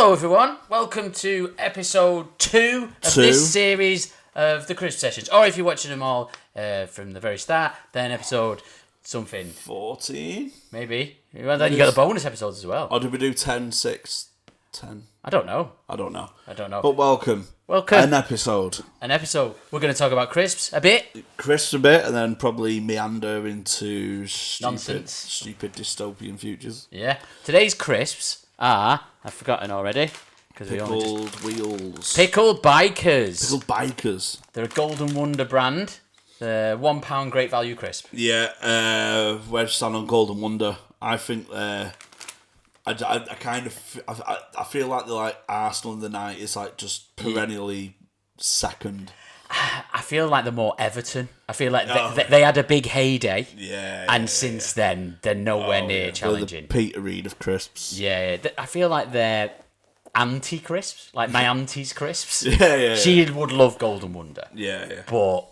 Hello everyone, welcome to episode 2 of this series of the Crisp Sessions. Or if you're watching them all from the very start, then episode something. 14? Maybe. Well, then you got the bonus episodes as well. Or did we do 10, 6, 10? I don't know. I don't know. But welcome. Welcome. An episode. We're going to talk about crisps a bit. Crisps a bit, and then probably meander into Nonsense. stupid dystopian futures. Yeah. Today's crisps are, I've forgotten already. Pickled wheels. Pickled Bikers. Pickled Bikers. They're a Golden Wonder brand. They're £1 great value crisp. Yeah, where to stand on Golden Wonder. I think I feel like they're like Arsenal in the night is like just perennially second. I feel like they're more Everton. I feel like they had a big heyday. And since then, they're nowhere near challenging. The Peter Reid of crisps. Yeah. I feel like they're anti-crisps. Like my auntie's crisps. Yeah. She would love Golden Wonder. Yeah. But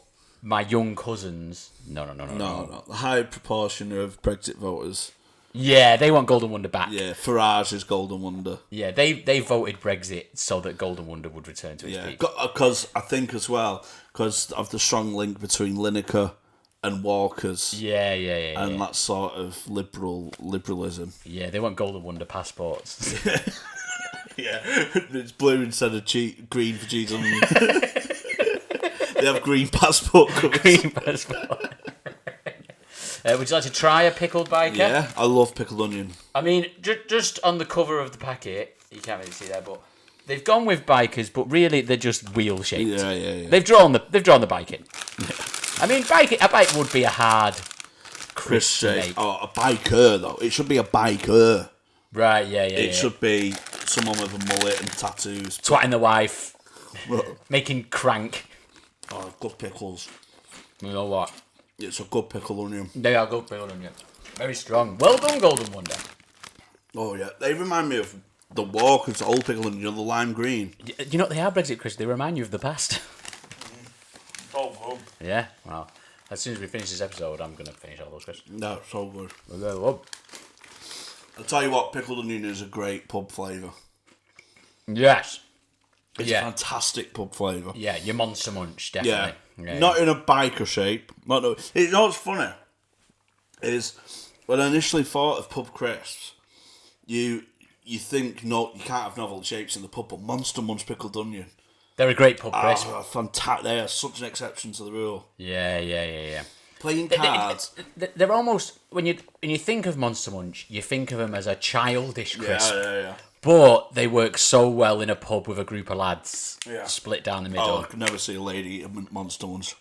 my young cousins, no. The high proportion of Brexit voters. Yeah, they want Golden Wonder back. Yeah, Farage is Golden Wonder. Yeah, they voted Brexit so that Golden Wonder would return to its peak. Because I think as well, because of the strong link between Lineker and Walkers. Yeah. And that sort of liberalism. Yeah, they want Golden Wonder passports. Yeah, it's blue instead of green for cheese on. They have green passport covers. Green passport. Would you like to try a pickled biker? Yeah, I love pickled onion. I mean, just on the cover of the packet, you can't really see that, but they've gone with bikers, but really they're just wheel shaped. Yeah. They've drawn the bike in. I mean, a bike would be a hard crisp shape. Oh, a biker though. It should be a biker. Right? Yeah. It should be someone with a mullet and tattoos, twatting the wife, making crank. Oh, good pickles. You know what? It's a good pickled onion. They are good pickled onion. Very strong. Well done, Golden Wonder. Oh, yeah. They remind me of the Walkers, old pickled onion, the lime green. You know, they are Brexit crisps. They remind you of the past. So good. Yeah, well, as soon as we finish this episode, I'm going to finish all those crisps. No, so good. I'll tell you what, pickled onion is a great pub flavour. Yes. It's a fantastic pub flavour. Yeah, your Monster Munch, definitely. Yeah. Not in a biker shape. You know what's funny? Is when I initially thought of pub crisps, you think, no, you can't have novel shapes in the pub, but Monster Munch pickled onion. They're a great pub crisp. Fantastic. They are such an exception to the rule. Yeah. Playing cards. They're almost, when you think of Monster Munch, you think of them as a childish crisp. Yeah. But they work so well in a pub with a group of lads split down the middle. Oh, I could never see a lady eat Monster Munch.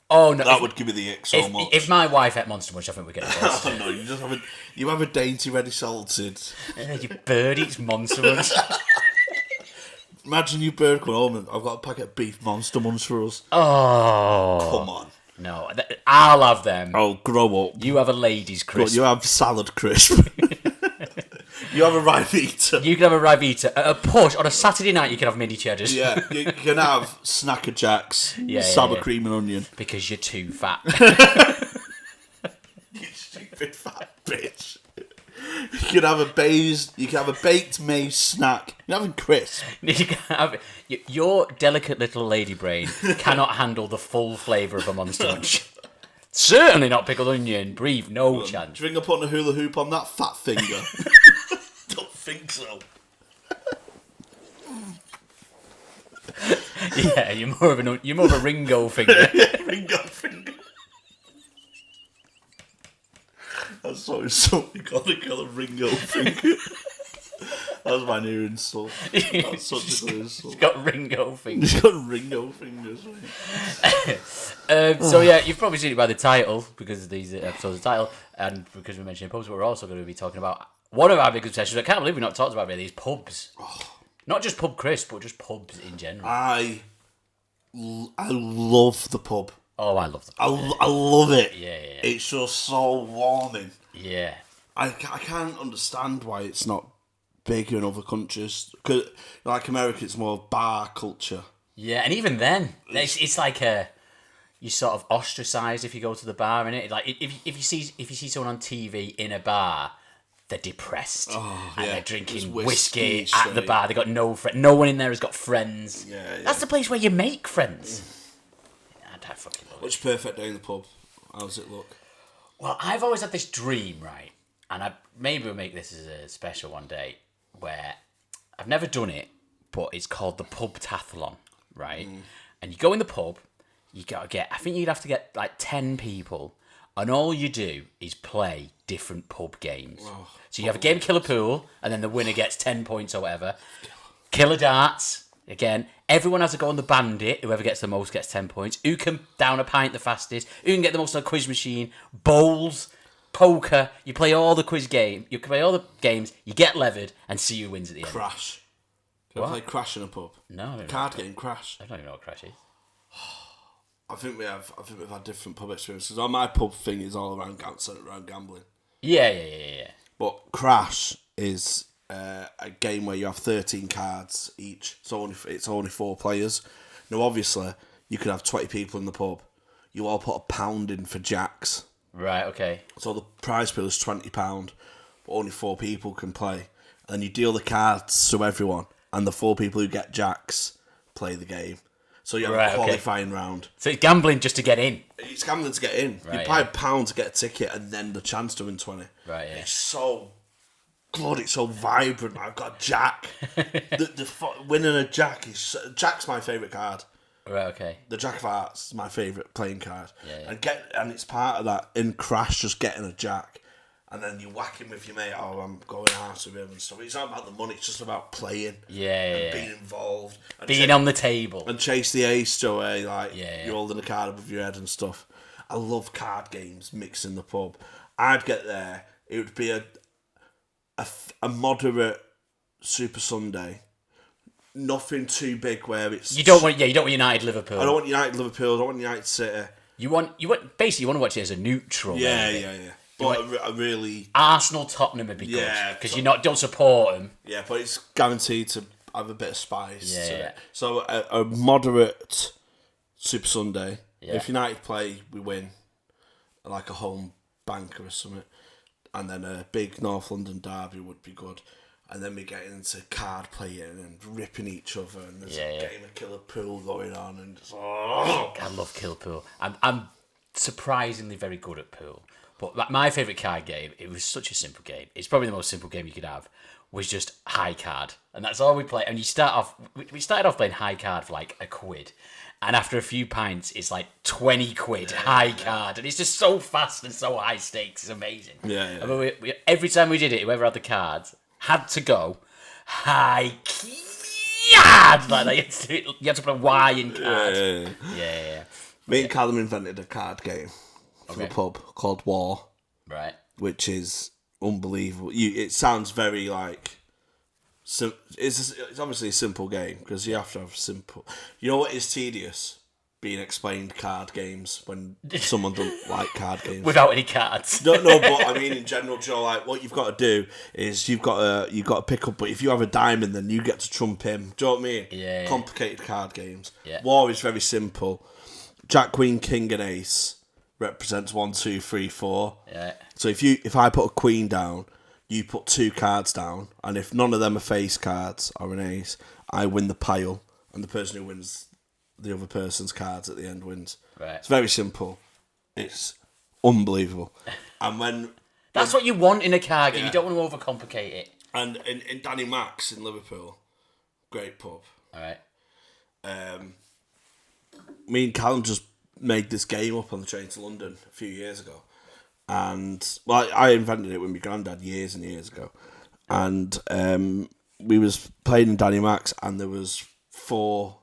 Oh no, that would give me the ick so much. If my wife ate Monster Munch, I think we'd get divorced. Oh no, you have a dainty ready salted. You bird eats Monster Munch. Imagine you bird come home and I've got a packet of beef Monster Munch for us. Oh, come on. No, I'll have them. Oh, grow up. You have a lady's crisp. You have salad crisp. You have a Rivita. You can have a Rivita. At a push, on a Saturday night, you can have mini cheddars. Yeah, you can have Snacker Jacks, sour cream and onion. Because you're too fat. You stupid fat bitch. You can have a baked maize snack. You're having crisp. You can have, your delicate little lady brain cannot handle the full flavour of a Monster Munch. Certainly not pickled onion. Breathe, no chance. Do you think I'm putting a hula hoop on that fat finger? Don't think so. Yeah, you're more of a Ringo finger. Ringo finger. That's so insulting. You gotta call a Ringo finger. That's my new insult. That's such a good insult. He's got Ringo fingers. He's got Ringo fingers. So yeah, you've probably seen it by the title, because these episodes of the title, and because we're mentioning pubs, but we're also going to be talking about one of our big obsessions. I can't believe we've not talked about really, is pubs. Not just pub crisp, but just pubs in general. I love the pub. Oh, I love the pub. I love it. Yeah. It's just so warming. Yeah. I can't understand why it's not big in other countries. Cause, like America, it's more bar culture. Yeah, and even then, it's like you sort of ostracised if you go to the bar, innit? Like if you see someone on TV in a bar, they're depressed Oh, and yeah. they're drinking Just whiskey whiskey at the bar. They got no one in there has got friends. Yeah. That's the place where you make friends. I fucking love it. Which perfect day in the pub? How does it look? Well, I've always had this dream, right? And maybe we'll make this as a special one day where I've never done it, but it's called the pubtathlon, right? And you go in the pub, you gotta get, I think you'd have to get like 10 people, and all you do is play different pub games. So you have a game of Killer Pool, and then the winner gets 10 points or whatever. Killer Darts, again, everyone has a go on the bandit. Whoever gets the most gets 10 points. Who can down a pint the fastest? Who can get the most on a quiz machine? Bowls, poker. You play all the quiz game. You play all the games. You get levered and see who wins at the end. Crash. Do you ever play Crash in a pub? No, I don't know. Card game Crash. I don't even know what Crash is. I think we've had different pub experiences. My pub thing is all around centered around gambling. Yeah. But Crash is a game where you have 13 cards each. So it's only 4 players. Now, obviously, you could have 20 people in the pub. You all put £1 in for jacks. Right. Okay. So the prize pool is £20, but only 4 people can play. And then you deal the cards to everyone, and the 4 people who get jacks play the game. So you have a qualifying round. So it's gambling just to get in. It's gambling to get in. Right, you pay £1 to get a ticket, and then the chance to win 20. Right. Yeah. It's so good. It's so vibrant. I've got Jack. Winning a Jack is Jack's my favourite card. Right. Okay. The Jack of Hearts is my favourite playing card. Yeah. And it's part of that in Crash, just getting a Jack. And then you whack him with your mate, I'm going out with him and stuff. It's not about the money, it's just about playing. Yeah. Being involved. And being on the table. And chase the ace to away, like Yeah. you're holding a card above your head and stuff. I love card games mixed in the pub. I'd get there, it would be a moderate Super Sunday. Nothing too big where it's... You don't want United Liverpool. I don't want United Liverpool, I don't want United City. You want basically you want to watch it as a neutral. Yeah. maybe. But I really... Arsenal Tottenham would be good Yeah, because you don't support them. Yeah, but it's guaranteed to have a bit of spice to Yeah. it. So a moderate Super Sunday. Yeah. If United play, we win. Like a home banker or something. And then a big North London derby would be good. And then we get into card playing and ripping each other. And there's a game of Killer Pool going on. And just, I love Killer Pool. I'm surprisingly very good at pool. But my favourite card game, it was such a simple game. It's probably the most simple game you could have. Was just high card, and that's all we play. And we started off playing high card for like £1, and after a few pints, it's like 20 quid high card, and it's just so fast and so high stakes. It's amazing. Yeah. I mean, every time we did it, whoever had the cards had to go high card. Like you had to put a Y in card. Yeah. Me and Callum invented a card game for the pub called War. Right. Which is unbelievable. It sounds very like... It's obviously a simple game because you have to have simple... You know what is tedious? Being explained card games when someone doesn't like card games. Without any cards. No, but I mean in general, Joe, like what you've got to do is you've got to pick up, but if you have a diamond, then you get to trump him. Do you know what I mean? Yeah. Complicated card games. Yeah. War is very simple. Jack, Queen, King, and Ace represents 1, 2, 3, 4. Yeah. So if I put a queen down, you put 2 cards down, and if none of them are face cards or an ace, I win the pile, and the person who wins the other person's cards at the end wins. Right. It's very simple. It's unbelievable. And That's what you want in a card game. You don't want to overcomplicate it. And in Danny Max in Liverpool, great pub. All right. Me and Callum just made this game up on the train to London a few years ago. And, well, I invented it with my granddad years and years ago. And we was playing in Danny Max, and there was 4...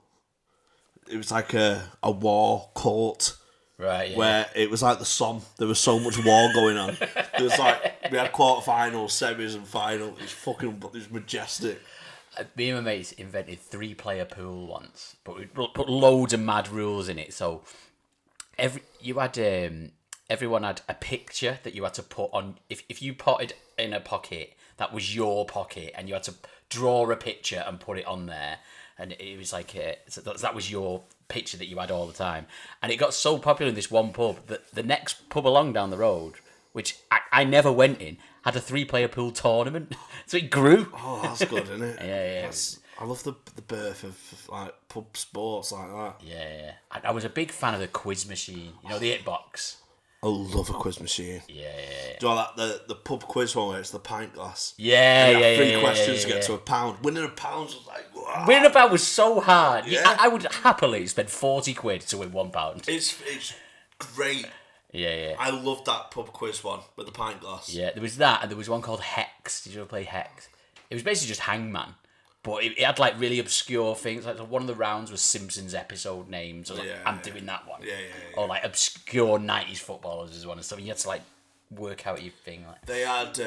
It was like a war court. Right, yeah. Where it was like the Somme. There was so much war going on. There was like... We had quarterfinals, semis and final. It was majestic. Me and my mates invented 3-player pool once, but we put loads of mad rules in it. So everyone had a picture that you had to put on. If you potted in a pocket, that was your pocket, and you had to draw a picture and put it on there. And it was like so that was your picture that you had all the time. And it got so popular in this one pub that the next pub along down the road which I never went in, had a 3-player pool tournament. So it grew. Oh, that's good, isn't it? Yeah. I love the birth of like pub sports like that. Yeah. I was a big fan of the quiz machine. You know, the hitbox. I love a quiz machine. Yeah. Do you know like the pub quiz one where it's the pint glass? Yeah. 3 questions to get to £1. Winning £1 was like, wow. Winning about was so hard. Yeah. I would happily spend 40 quid to win £1. It's great. Yeah. I loved that pub quiz one with the pint glass. Yeah, there was that, and there was one called Hex. Did you ever play Hex? It was basically just Hangman, but it had like really obscure things. Like one of the rounds was Simpsons episode names. I was like, I'm doing that one. Yeah. Or like obscure 90s footballers is one and stuff. And you had to like work out your thing. Like. They had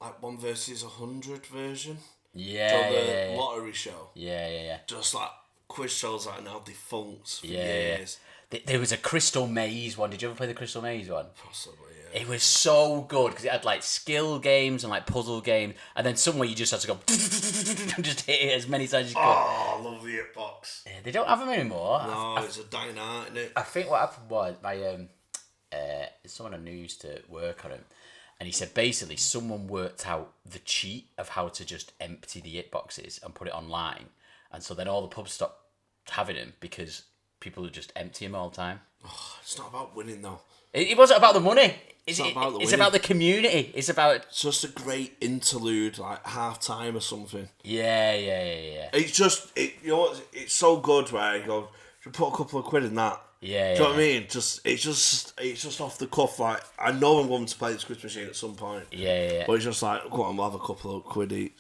like 1 versus 100 version. Yeah. The lottery show. Yeah. Just like quiz shows that are now defunct for Yeah. years. There was a Crystal Maze one. Did you ever play the Crystal Maze one? Possibly, yeah. It was so good because it had like skill games and like puzzle games, and then somewhere you just had to go and just hit it as many times as you could. Oh, I love the hitbox. Yeah, they don't have them anymore. No, it's a dying art, isn't it? I think what happened was someone I knew used to work on him, and he said basically someone worked out the cheat of how to just empty the hitboxes and put it online, and so then all the pubs stopped having them because people would just empty them all the time. Oh, it's not about winning though. It wasn't about the money. It's not about the It's winning. about the community. It's about... It's just a great interlude, like half time or something. Yeah. It's just, you know what? It's so good where you go, should put a couple of quid in that. Yeah. Do you know what I mean? It's just off the cuff. Like I know I'm going to play this quiz machine at some point. Yeah. But it's just like, go on, we'll have a couple of quid each.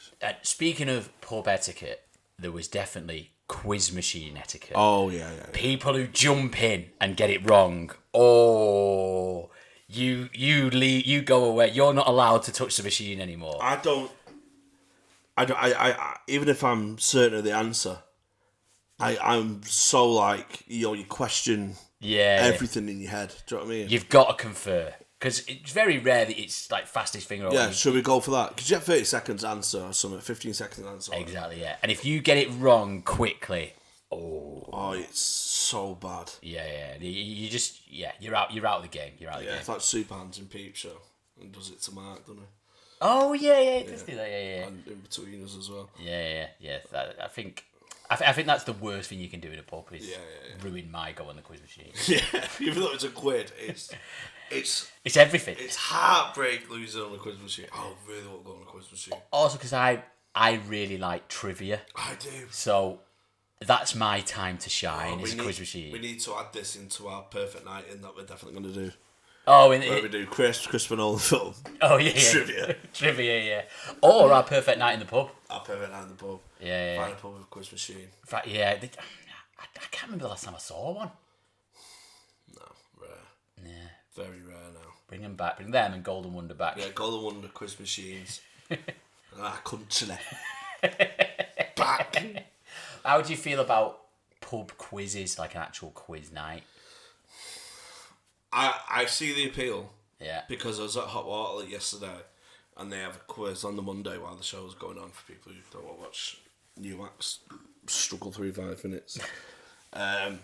Speaking of pub etiquette, there was definitely quiz machine etiquette. Oh yeah. People who jump in and get it wrong. Oh, you leave, you go away. You're not allowed to touch the machine anymore. I even if I'm certain of the answer, I'm so like, you question everything in your head. Do you know what I mean? You've got to confer. Because it's very rare that it's like fastest finger. Yeah, should we go for that? Because you have 30 seconds to answer or something, 15 seconds to answer. Exactly, yeah. And if you get it wrong quickly, oh, it's so bad. Yeah. You just, you're out of the game. You're out of the game. It's like Soup Hands in Peep Show and does it to Mark, doesn't he? Oh, yeah, it does do that, yeah. And in between us as well. Yeah. I think that's the worst thing you can do in a pub is ruin my go on the quiz machine. Yeah, even though it's a quid, it's everything. It's heartbreak losing on a quiz machine. I really want to go on a quiz machine. Also, because I really like trivia. I do. So that's my time to shine. Is a quiz machine. We need to add this into our perfect night in that we're definitely going to do. Oh, where we do Christopher Nolan film. Oh yeah. Trivia, yeah. Or our perfect night in the pub. Our perfect night in the pub. Yeah. Find a pub with a quiz machine. In fact, I can't remember the last time I saw one. No, rare. Yeah. Very rare now. Bring them back. Bring them and Golden Wonder back. Yeah, Golden Wonder quiz machines. Country. Back. How do you feel about pub quizzes, like an actual quiz night? I see the appeal. Yeah. Because I was at Hot Water yesterday and they have a quiz on the Monday while the show's going on for people who don't want to watch new acts struggle through 5 minutes. And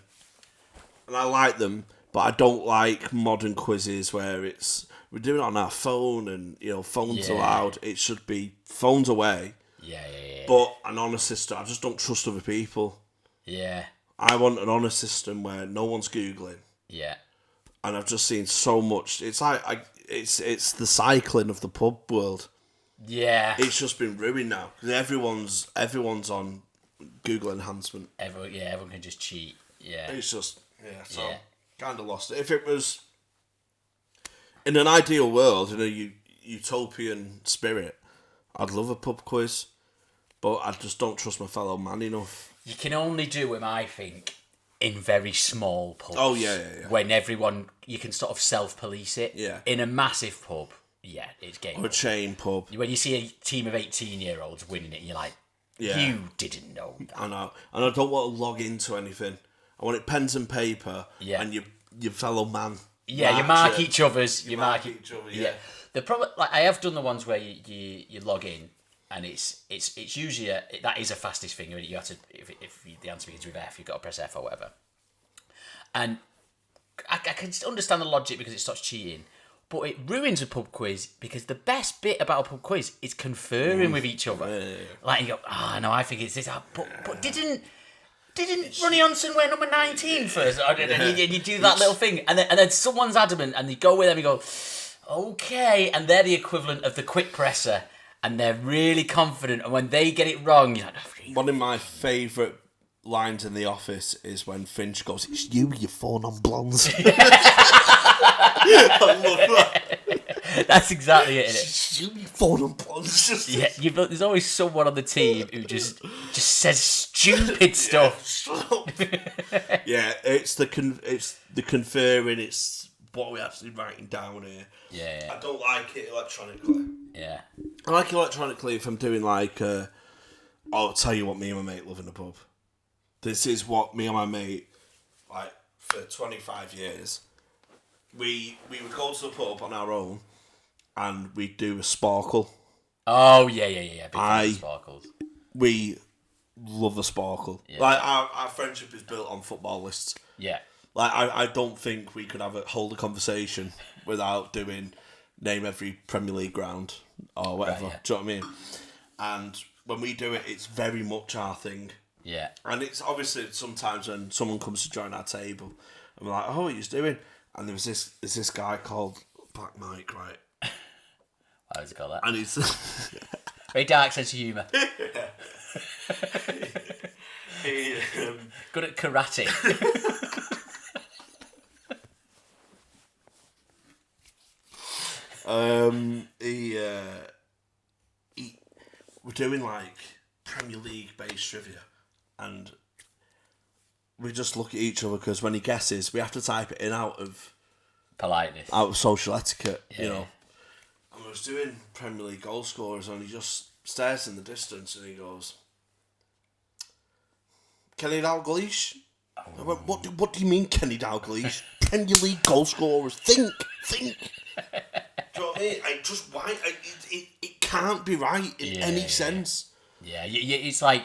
I like them, but I don't like modern quizzes where we're doing it on our phone and, phones allowed. It should be phones away. Yeah. But an honest system, I just don't trust other people. Yeah. I want an honest system where no one's Googling. Yeah. And I've just seen so much. It's like it's the cycling of the pub world. Yeah. It's just been ruined now because everyone's on Google enhancement. Everyone can just cheat. Yeah. It's just kind of lost it. If it was in an ideal world, in a utopian spirit, I'd love a pub quiz, but I just don't trust my fellow man enough. You can only do them, I think, in very small pubs. Oh, yeah. When you can sort of self-police it. Yeah. In a massive pub, it's game Or a chain pub. When you see a team of 18-year-olds winning it, you're like, you didn't know that. I know. And I don't want to log into anything. I want it pens and paper and your fellow man. Yeah, you mark each other's. You mark each other, yeah. The problem, I have done the ones where you log in, and it's usually that is a fastest finger. You have to if the answer begins with F, you've got to press F or whatever. And I can understand the logic because it stops cheating, but it ruins a pub quiz because the best bit about a pub quiz is conferring with each other. Yeah. Like you go, no, I think it's this. But didn't Ronnie Johnson wear number 19 first? And you do that little thing, and then someone's adamant, and you go with them. You go, okay, and they're the equivalent of the quick presser, and they're really confident. And when they get it wrong, you're like, one of my favourite lines in The Office is when Finch goes, "It's you four non-blondes." I love that. That's exactly it, It's you four non-blondes. Yeah, there's always someone on the team who just says stupid stuff. Yeah, it's the conferring. It's what we're actually writing down here. Yeah. I don't like it electronically. Yeah. I like it electronically if I'm doing like, I'll tell you what me and my mate love in the pub. This is what me and my mate, like, for 25 years, we would go to the pub on our own and we'd do a sparkle. Oh, yeah. Big fan of sparkles. We love a sparkle. Yeah. Like, our friendship is built on football lists. Yeah. Like, I don't think we could hold a conversation without doing name every Premier League ground or whatever. Right, yeah. Do you know what I mean? And when we do it, it's very much our thing. Yeah. And it's obviously sometimes when someone comes to join our table, and we're like, "Oh, what are you doing?" And there's this guy called Black Mike, right? Why does it call that? And he's very dark sense of humour. Good at karate. We're doing like Premier League based trivia, and we just look at each other because when he guesses, we have to type it in out of politeness, out of social etiquette, yeah. you know. And we was doing Premier League goal scorers, and he just stares in the distance and he goes, "Kenny Dalglish." I went, what do you mean, Kenny Dalglish? Premier League goal scorers. Think. Do you know what I mean? It can't be right in any sense. Yeah, it's like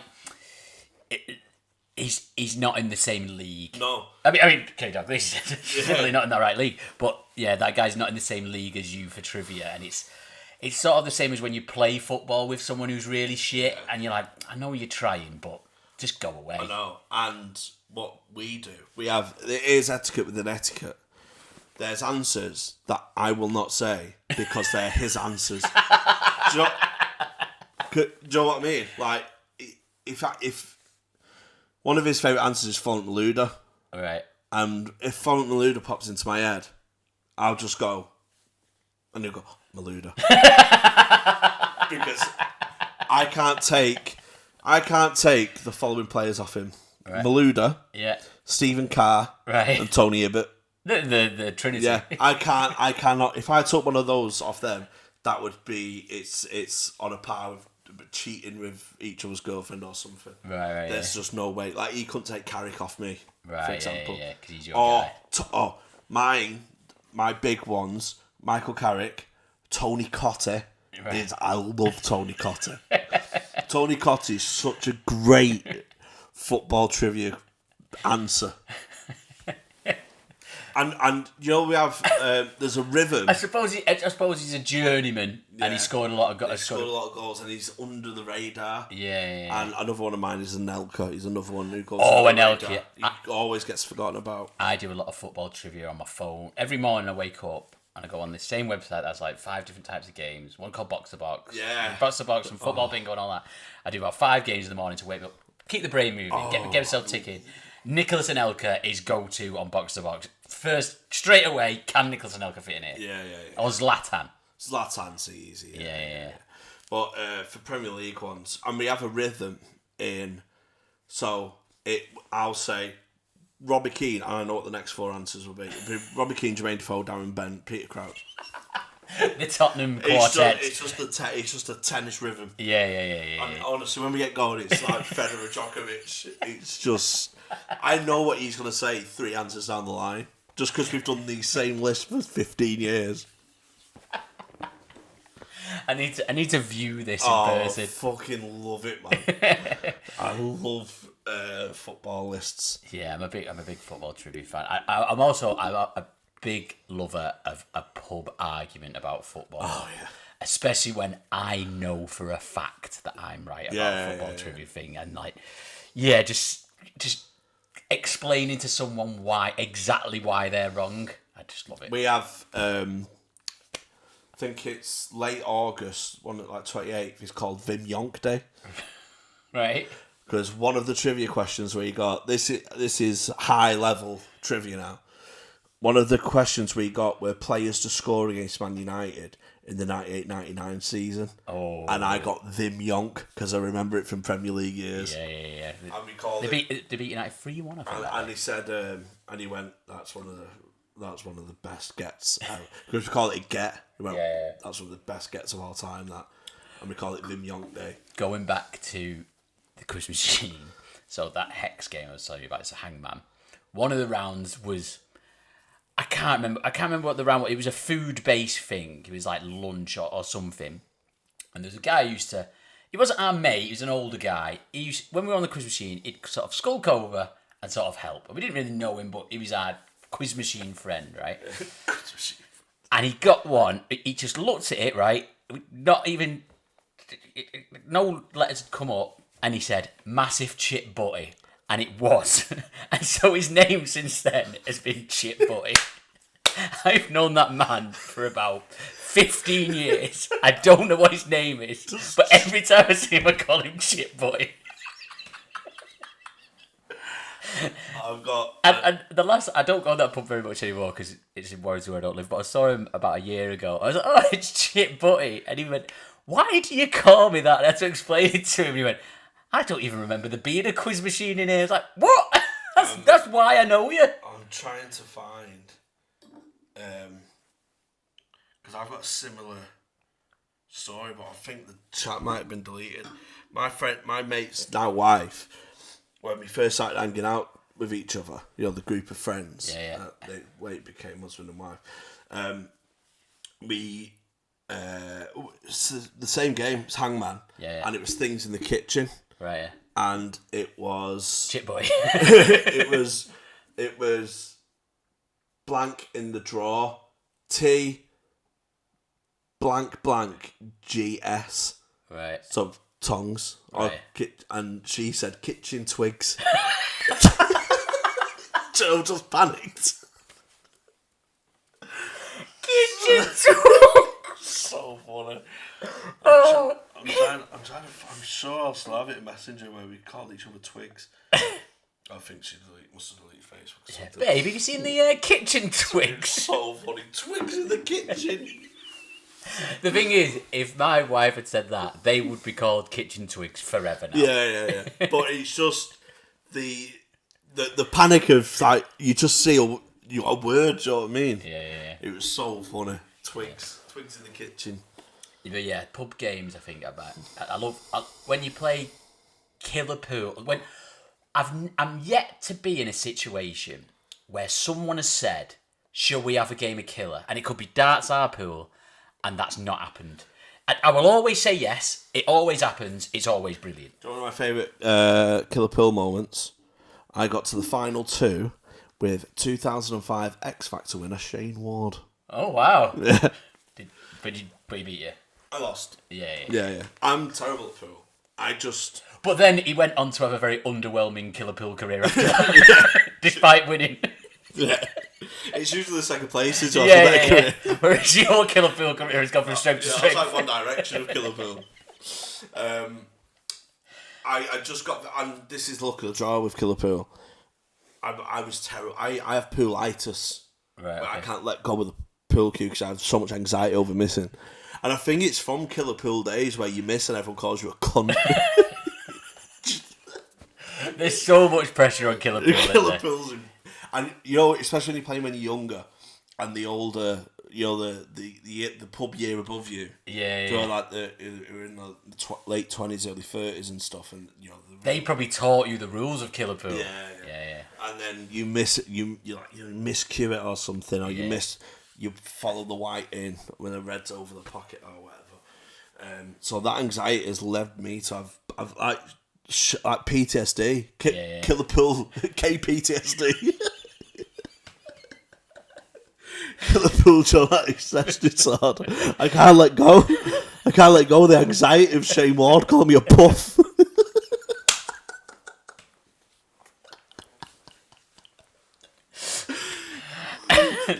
he's not in the same league. No. I mean, Kenny Dalglish is definitely not in that right league. But yeah, that guy's not in the same league as you for trivia, and it's sort of the same as when you play football with someone who's really shit, and you're like, I know you're trying, but just go away. I know. And what we do, it is etiquette within etiquette. There's answers that I will not say because they're his answers. Do you know what I mean? Like, if one of his favourite answers is Font Maluda, right, and if Font Maluda pops into my head, I'll just go, and he'll go, Maluda. Because I can't take the following players off him. Right. Maluda, yeah, Stephen Carr, right, and Tony Ibbott. The Trinity. Yeah, I cannot. If I took one of those off them, that would be it's on a par with cheating with each other's girlfriend or something. Right. There's just no way. Like, he couldn't take Carrick off me, for example. Yeah, because he's your guy. My big ones: Michael Carrick, Tony Cottee. Right. I love Tony Cottee. Tony Cottee is such a great football trivia answer. And you know, we have there's a rhythm. I suppose he's a journeyman, and he scored a lot of goals. He scored a lot of goals, and he's under the radar. Yeah. And another one of mine is Anelka. He's another one who goes. Anelka. He always gets forgotten about. I do a lot of football trivia on my phone. Every morning I wake up and I go on this same website that has like 5 different types of games. One called Box to Box. Yeah. Box to Box and football bingo and all that. I do about 5 games in the morning to wake up, keep the brain moving, get myself ticking. Nicholas Anelka is go-to on Box to Box. First, straight away, can Nicholas Anelka fit in it? Yeah. Or Zlatan. Zlatan's easy. Yeah. But for Premier League ones, and we have a rhythm in. So I'll say Robbie Keane, and I know what the next 4 answers will be. It'll be Robbie Keane, Jermaine Defoe, Darren Bent, Peter Crouch. The Tottenham quartet. It's just a tennis rhythm. Yeah. And honestly, when we get going, it's like Federer, Djokovic. It's just, I know what he's going to say 3 answers down the line, just because we've done the same list for 15 years. I need to view this in person. I fucking love it, man. I love football lists. Yeah, I'm a big football trivia fan. I'm also big lover of a pub argument about football. Oh, yeah. Especially when I know for a fact that I'm right about football trivia thing, and like, just explaining to someone exactly why they're wrong. I just love it. We have, I think it's late August, one like 28th, is called Vim Yonk Day. Right. Because one of the trivia questions where you got, this is high level trivia now. One of the questions we got were players to score against Man United in the 98-99 season. Oh. And I got Vim Yonk because I remember it from Premier League years. Yeah. And we called they beat United 3-1, I think. And he said, and he went, that's one of the best gets. Because we call it a get. He went, that's one of the best gets of all time, that. And we call it Vim Yonk Day. Going back to the quiz machine, so that hex game I was telling you about, it's a hangman. One of the rounds was, I can't remember what the round was. It was a food-based thing. It was like lunch or something. And there's a guy who used to, he wasn't our mate, he was an older guy. When we were on the quiz machine, he'd sort of skulk over and sort of help. We didn't really know him, but he was our quiz machine friend, right? And he got one, he just looked at it, right? Not even, no letters had come up. And he said, massive chip butty. And it was. And so his name since then has been Chip Butty. I've known that man for about 15 years. I don't know what his name is. But every time I see him, I call him Chip Butty. I've got... And the last... I don't go to that pub very much anymore because it's in Warrington where I don't live. But I saw him about a year ago. I was like, oh, it's Chip Butty. And he went, why do you call me that? I had to explain it to him. And he went, I don't even remember there being a quiz machine in here. I was like, what? That's why I know you. I'm trying to find... Because I've got a similar story, but I think the chat might have been deleted. My mate's now wife, when we first started hanging out with each other, the group of friends, it became husband and wife. It's the same game, it's Hangman, and it was things in the kitchen. Right, yeah. And it was... Chip Boy. it was blank in the drawer, T blank blank GS. Right. So tongs. Right. And she said kitchen twigs. Joe just panicked. Kitchen twigs! So funny. Oh. I'm sure I'll still have it in Messenger where we call each other twigs. I think she must have deleted Facebook. Yeah, babe, have you seen the kitchen twigs? So funny. Twigs in the kitchen. The thing is, if my wife had said that, they would be called kitchen twigs forever now. Yeah. But it's just the panic of, like, you just see a word, do you know what I mean? Yeah. It was so funny. Twigs in the kitchen. But yeah, pub games, I think, I love when you play Killer Pool. I'm yet to be in a situation where someone has said, shall we have a game of Killer? And it could be darts or pool, and that's not happened. I will always say yes. It always happens. It's always brilliant. Do you know one of my favourite Killer Pool moments? I got to the final two with 2005 X Factor winner Shane Ward. Oh, wow. Yeah. But he beat you. I lost. Yeah. I'm terrible at pool. But then he went on to have a very underwhelming Killer Pool career after that, despite winning. Yeah. It's usually the second place. Yeah. Whereas your Killer Pool career has gone from strength to strength. It's like One Direction of Killer Pool. I just got... And this is the luck of the draw with Killer Pool. I was terrible. I have poolitis. Right, okay. I can't let go of the pool cue because I have so much anxiety over missing. And I think it's from Killer Pool days where you miss and everyone calls you a cunt. There's so much pressure on Killer Pool. Killer Pools, and especially when you're playing when you're younger, and the older, the pub year above you. Yeah. Like who are in the late 20s, early 30s and stuff, and they probably taught you the rules of Killer Pool. Yeah. And then you miss it, you miscue it or something, or you follow the white in when the red's over the pocket or whatever. So that anxiety has led me to have like PTSD, Killer Pool, KPTSD. The pool dramatic session it's hard. I can't let go. I can't let go of the anxiety of Shane Ward calling me a puff.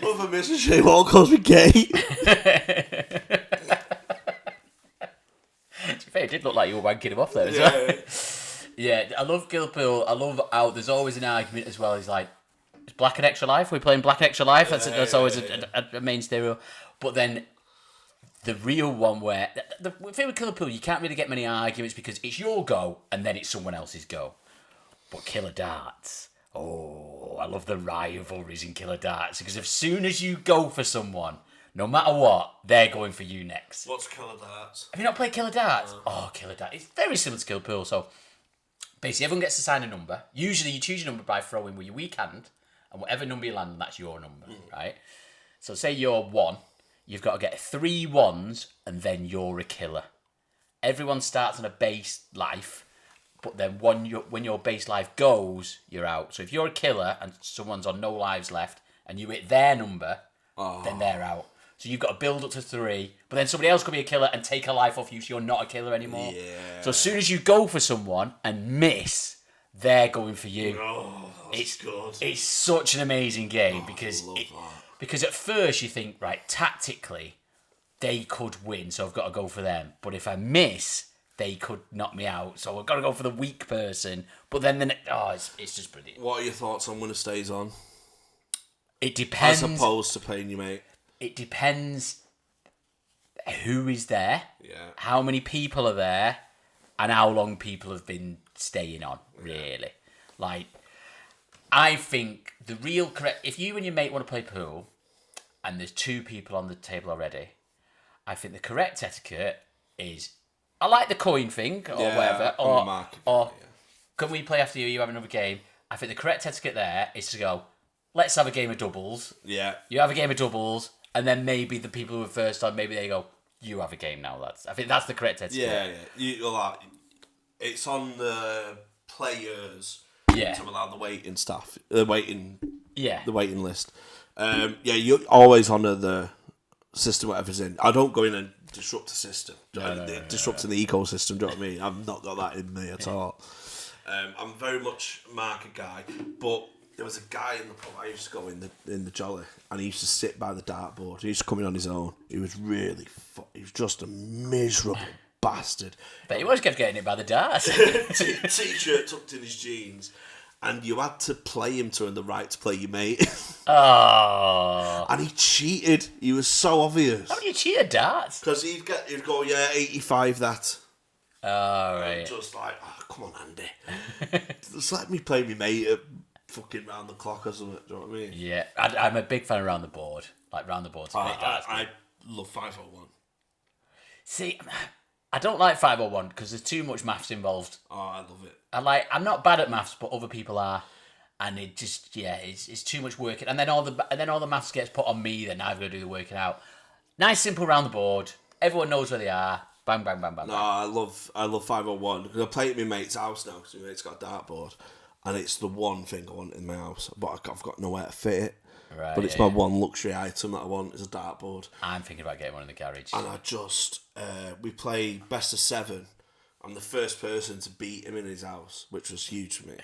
What if I miss Shane Ward calls me gay? To be fair, it did look like you were wanking him off there as well. Yeah, I love Gilpool. I love how there's always an argument as well. He's like, is Black and Extra Life? We're playing Black and Extra Life. That's always a main stereo. But then the real one where the thing with Gilpool, you can't really get many arguments because it's your go and then it's someone else's go. But Killer Darts, oh, I love the rivalries in Killer Darts because as soon as you go for someone, no matter what, they're going for you next. What's Killer Darts? Have you not played Killer Darts? Oh, Killer Darts. It's very similar to Gilpool. So basically, everyone gets to sign a number. Usually, you choose your number by throwing with your weak hand, and whatever number you land on, that's your number, right? So say you're 1, you've got to get 3 1s, and then you're a killer. Everyone starts on a base life, but then when your base life goes, you're out. So if you're a killer and someone's on no lives left, and you hit their number, then they're out. So you've got to build up to 3, but then somebody else could be a killer and take a life off you, so you're not a killer anymore. Yeah. So as soon as you go for someone and miss, they're going for you. Oh, that's good. It's such an amazing game because I love because at first you think, right, tactically, they could win, so I've got to go for them. But if I miss, they could knock me out, so I've got to go for the weak person. But then it's just brilliant. What are your thoughts on Winner Stays On? It depends. As opposed to paying your mate. It depends who is there, how many people are there, and how long people have been staying on, really. Like, I think the real correct... If you and your mate want to play pool, and there's 2 people on the table already, I think the correct etiquette is... I like the coin thing, or whatever, or can we play after you have another game? I think the correct etiquette there is to go, let's have a game of doubles. Yeah. You have a game of doubles, and then maybe the people who were first on, maybe they go, you have a game now, lads. I think that's the correct etiquette. Yeah. It's on the players to allow the waiting staff, the waiting list. You always honour the system, whatever's in. I don't go in and disrupt the system. Disrupting the ecosystem, do you know what I mean? I've not got that in me at all. I'm very much a market guy, but there was a guy in the pub I used to go in the Jolly, and he used to sit by the dartboard. He used to come in on his own. He was really... he was just a miserable bastard. But he always kept getting it by the darts. T-shirt tucked in his jeans, and you had to play him to earn the right to play your mate. Oh. And he cheated. He was so obvious. How do you cheat at darts? Because he'd go, 85 that. Oh, right. Just like, come on, Andy. Just let me play my mate at fucking round the clock or something. Do you know what I mean? Yeah, I'm a big fan of round the board. Like round the board. I love 501. See, I don't like 501 because there's too much maths involved. Oh, I love it. I'm not bad at maths, but other people are, and it just it's too much working. And then all the maths gets put on me. Then I've got to do the working out. Nice, simple round the board. Everyone knows where they are. Bang, bang, bang, bang. No, I love 501 because I play at my mate's house now because my mate's got a dartboard, and it's the one thing I want in my house, but I've got nowhere to fit it. Right, but it's my one luxury item that I want is a dartboard. I'm thinking about getting one in the garage. And I just we play best of 7. I'm the first person to beat him in his house, which was huge for me.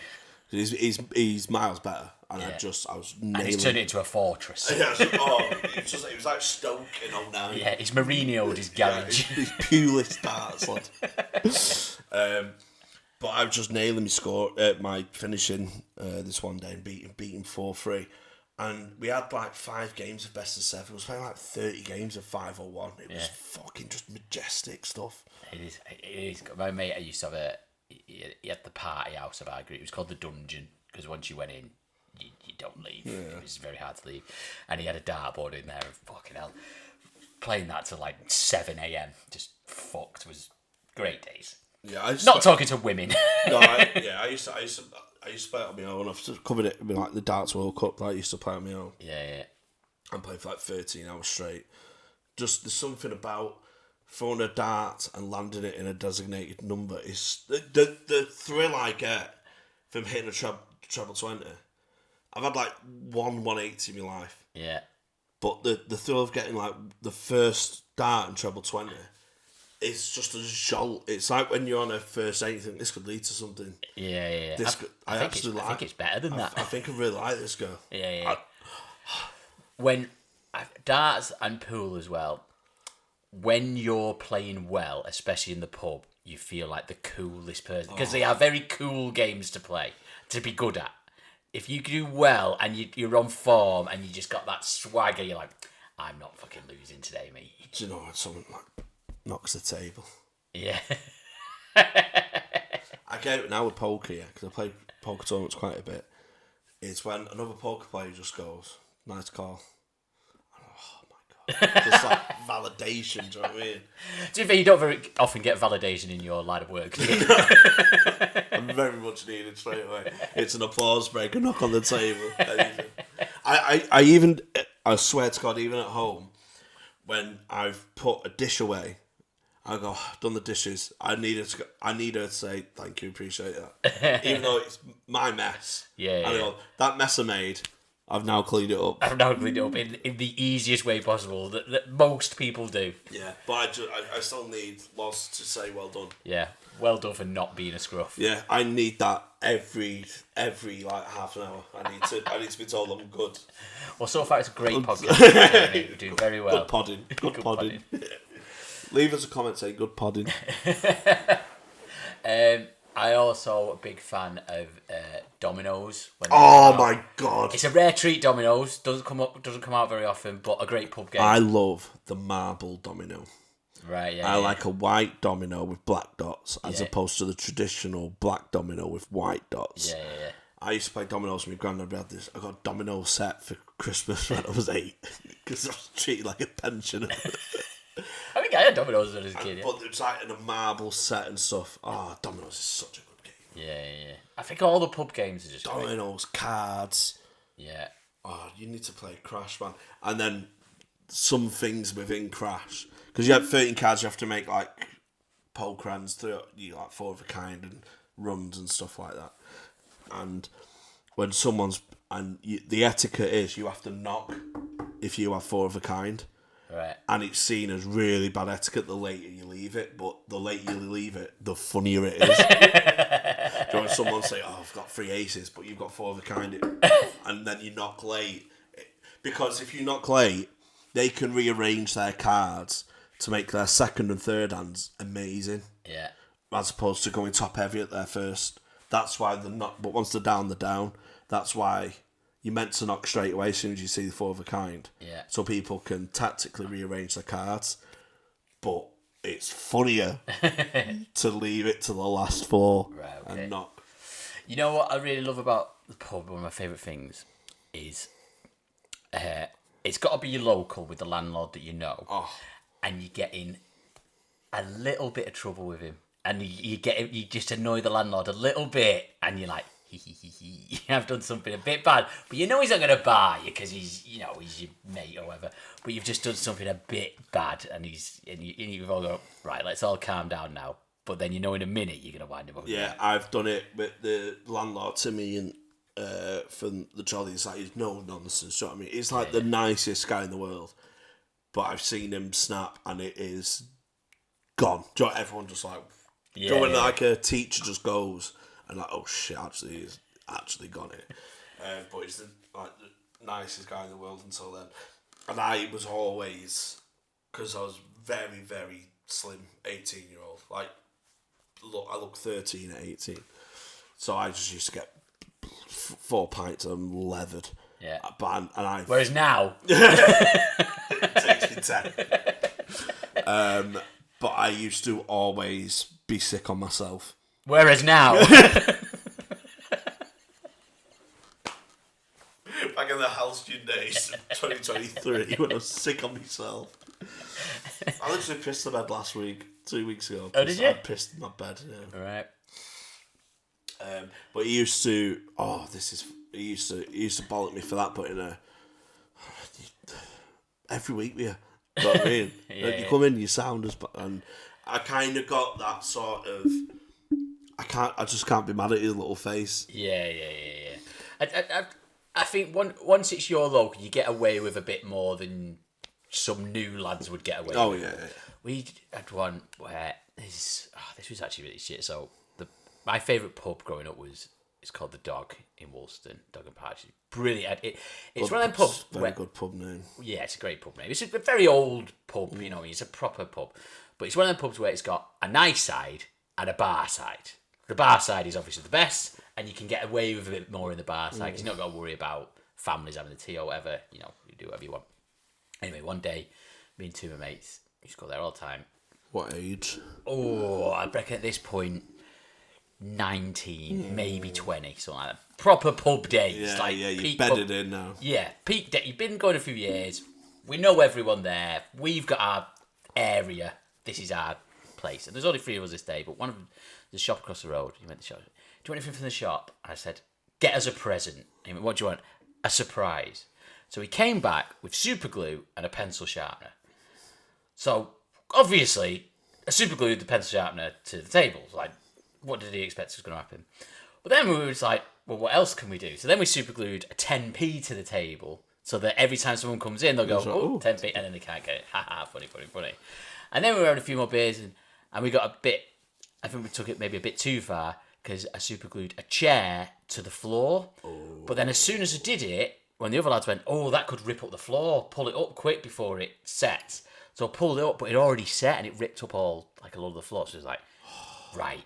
He's miles better, and I was nailing. And he's turned it into a fortress. It was like Stoke in 09. Yeah, he's Mourinho'd his garage. He's Pulis darts, lad. But I was just nailing my finishing this one day and beating 4-3. And we had like 5 games of best of 7. It was playing like 30 games of 501. It was fucking just majestic stuff. It is. My mate, I used to have he had the party house of our group. It was called the Dungeon because once you went in, you don't leave. Yeah. It was very hard to leave. And he had a dartboard in there and fucking hell. Playing that till like 7 a.m. Just fucked. It was great days. Yeah, not talking to women. No, I used to play it on my own. I've covered it with like the Darts World Cup. I used to play on my own. Yeah. And play for like 13 hours straight. Just there's something about throwing a dart and landing it in a designated number. Is the thrill I get from hitting a treble 20. I've had like 180 in my life. Yeah. But the thrill of getting like the first dart and treble 20, it's just a jolt. It's like when you're on a first date, you think this could lead to something. Yeah. I think it's better than that. I think I really like this girl. Yeah. When darts and pool as well, when you're playing well, especially in the pub, you feel like the coolest person because they are very cool games to play, to be good at. If you do well and you're on form and you just got that swagger, you're like, I'm not fucking losing today, mate. Do you know when someone like knocks the table? Yeah. I get it now with poker, yeah, because I play poker tournaments quite a bit. It's when another poker player just goes, nice call. Oh my God. Just like validation, do you know what I mean? Do you think you don't very often get validation in your line of work? I'm very much needed straight away. It's an applause break, a knock on the table. Anything. I swear to God, even at home, when I've put a dish away, I go, I've done the dishes. I need her to say thank you, appreciate that, even though it's my mess. Yeah. I go, that mess I made, I've now cleaned it up. I've now cleaned it up in the easiest way possible that most people do. Yeah, but I still need Loz to say well done. Yeah, well done for not being a scruff. Yeah, I need that every like half an hour. I need to be told I'm good. Well, so far it's a great podcast. You're doing very well. Good podding. Leave us a comment saying good podding. I also a big fan of Domino's. My God! It's a rare treat. Domino's doesn't come out very often, but a great pub game. I love the marble domino. Right, yeah. I like a white domino with black dots as opposed to the traditional black domino with white dots. Yeah. I used to play dominoes with my granddad. I got a domino set for Christmas when I was 8 because I was treated like a pensioner. I think I had Domino's when I was a kid. But it's like in a marble set and stuff. Dominoes is such a good game. Yeah. I think all the pub games are just Dominoes, cards. Yeah. You need to play Crash, man. And then some things within Crash. Because you have 13 cards, you have to make like poke runs through, like 4 of a kind and runs and stuff like that. And when the etiquette is you have to knock if you have 4 of a kind. Right. And it's seen as really bad etiquette the later you leave it, but the later you leave it, the funnier it is. Do you know when someone say, I've got 3 aces, but you've got 4 of a kind, and then you knock late. Because if you knock late, they can rearrange their cards to make their second and third hands amazing. Yeah. As opposed to going top heavy at their first. That's why they're not, but once they're down. That's why you're meant to knock straight away as soon as you see the 4 of a kind. Yeah. So people can tactically rearrange their cards. But it's funnier to leave it to the last 4 and knock. You know what I really love about the pub, one of my favourite things, is it's got to be local with the landlord that you know. And you get in a little bit of trouble with him. And you just annoy the landlord a little bit. And you're like, I've done something a bit bad, but you know he's not going to buy you because he's your mate or whatever. But you've just done something a bit bad, and you've all go, right, let's all calm down now. But then in a minute you're going to wind him up. Yeah, I've done it with the landlord Timmy and from the Jollies. Like, he's no nonsense. Do you know what I mean? He's like the nicest guy in the world, but I've seen him snap, and it is gone. Do you know, everyone just like, do you know when like a teacher just goes. And like, oh shit, he's actually got it. But he's the nicest guy in the world until then. And I was always, because I was very, very slim 18-year-old. Like, I look 13 at 18. So I just used to get 4 pints and I'm leathered. Yeah. Whereas now... it takes me 10. But I used to always be sick on myself. Whereas now... Back in the house days, 2023, when I was sick on myself. I literally pissed the bed last week, 2 weeks ago. Oh, did you? I pissed in my bed, yeah. Alright. But he used to... He used to bollock me for that, but in a... Every week, yeah. You know what I mean? You come in, you sound as... And I kind of got that sort of... I just can't be mad at his little face. Yeah. I think once it's your local, you get away with a bit more than some new lads would get away with. Oh, yeah. We had one where this was actually really shit. So my favourite pub growing up it's called The Dog in Woolston, Dog and Park. It's brilliant. It's one of them pubs. Very good pub name. Yeah, it's a great pub name. It's a very old pub, you know, it's a proper pub. But it's one of them pubs where it's got a nice side and a bar side. The bar side is obviously the best, and you can get away with a bit more in the bar side because you're not got to worry about families having the tea or whatever. You know, you do whatever you want. Anyway, one day, me and two of my mates used to go there all the time. What age? Oh, I reckon at this point, 19, maybe 20, something like that. Proper pub days. Yeah, like you've bedded in now. Yeah, peak day. You've been going a few years. We know everyone there. We've got our area. This is our place. And there's only 3 of us this day, but one of the shop across the road, he went to the shop. Do you want anything from the shop? And I said, get us a present. And he went, what do you want? A surprise. So he came back with super glue and a pencil sharpener. So, obviously, a super glued the pencil sharpener to the table. Like, what did he expect was going to happen? But then we were just like, well, what else can we do? So then we super glued a 10p to the table so that every time someone comes in, they'll go, oh, 10p, and then they can't get it. Ha ha, funny, funny, funny. And then we were having a few more beers, and we got a bit, I think we took it maybe a bit too far, because I super glued a chair to the floor. Oh. But then as soon as I did it, when the other lads went, oh, that could rip up the floor, pull it up quick before it sets. So I pulled it up, but it already set, and it ripped up all, like, a lot of the floor. So it was like, right,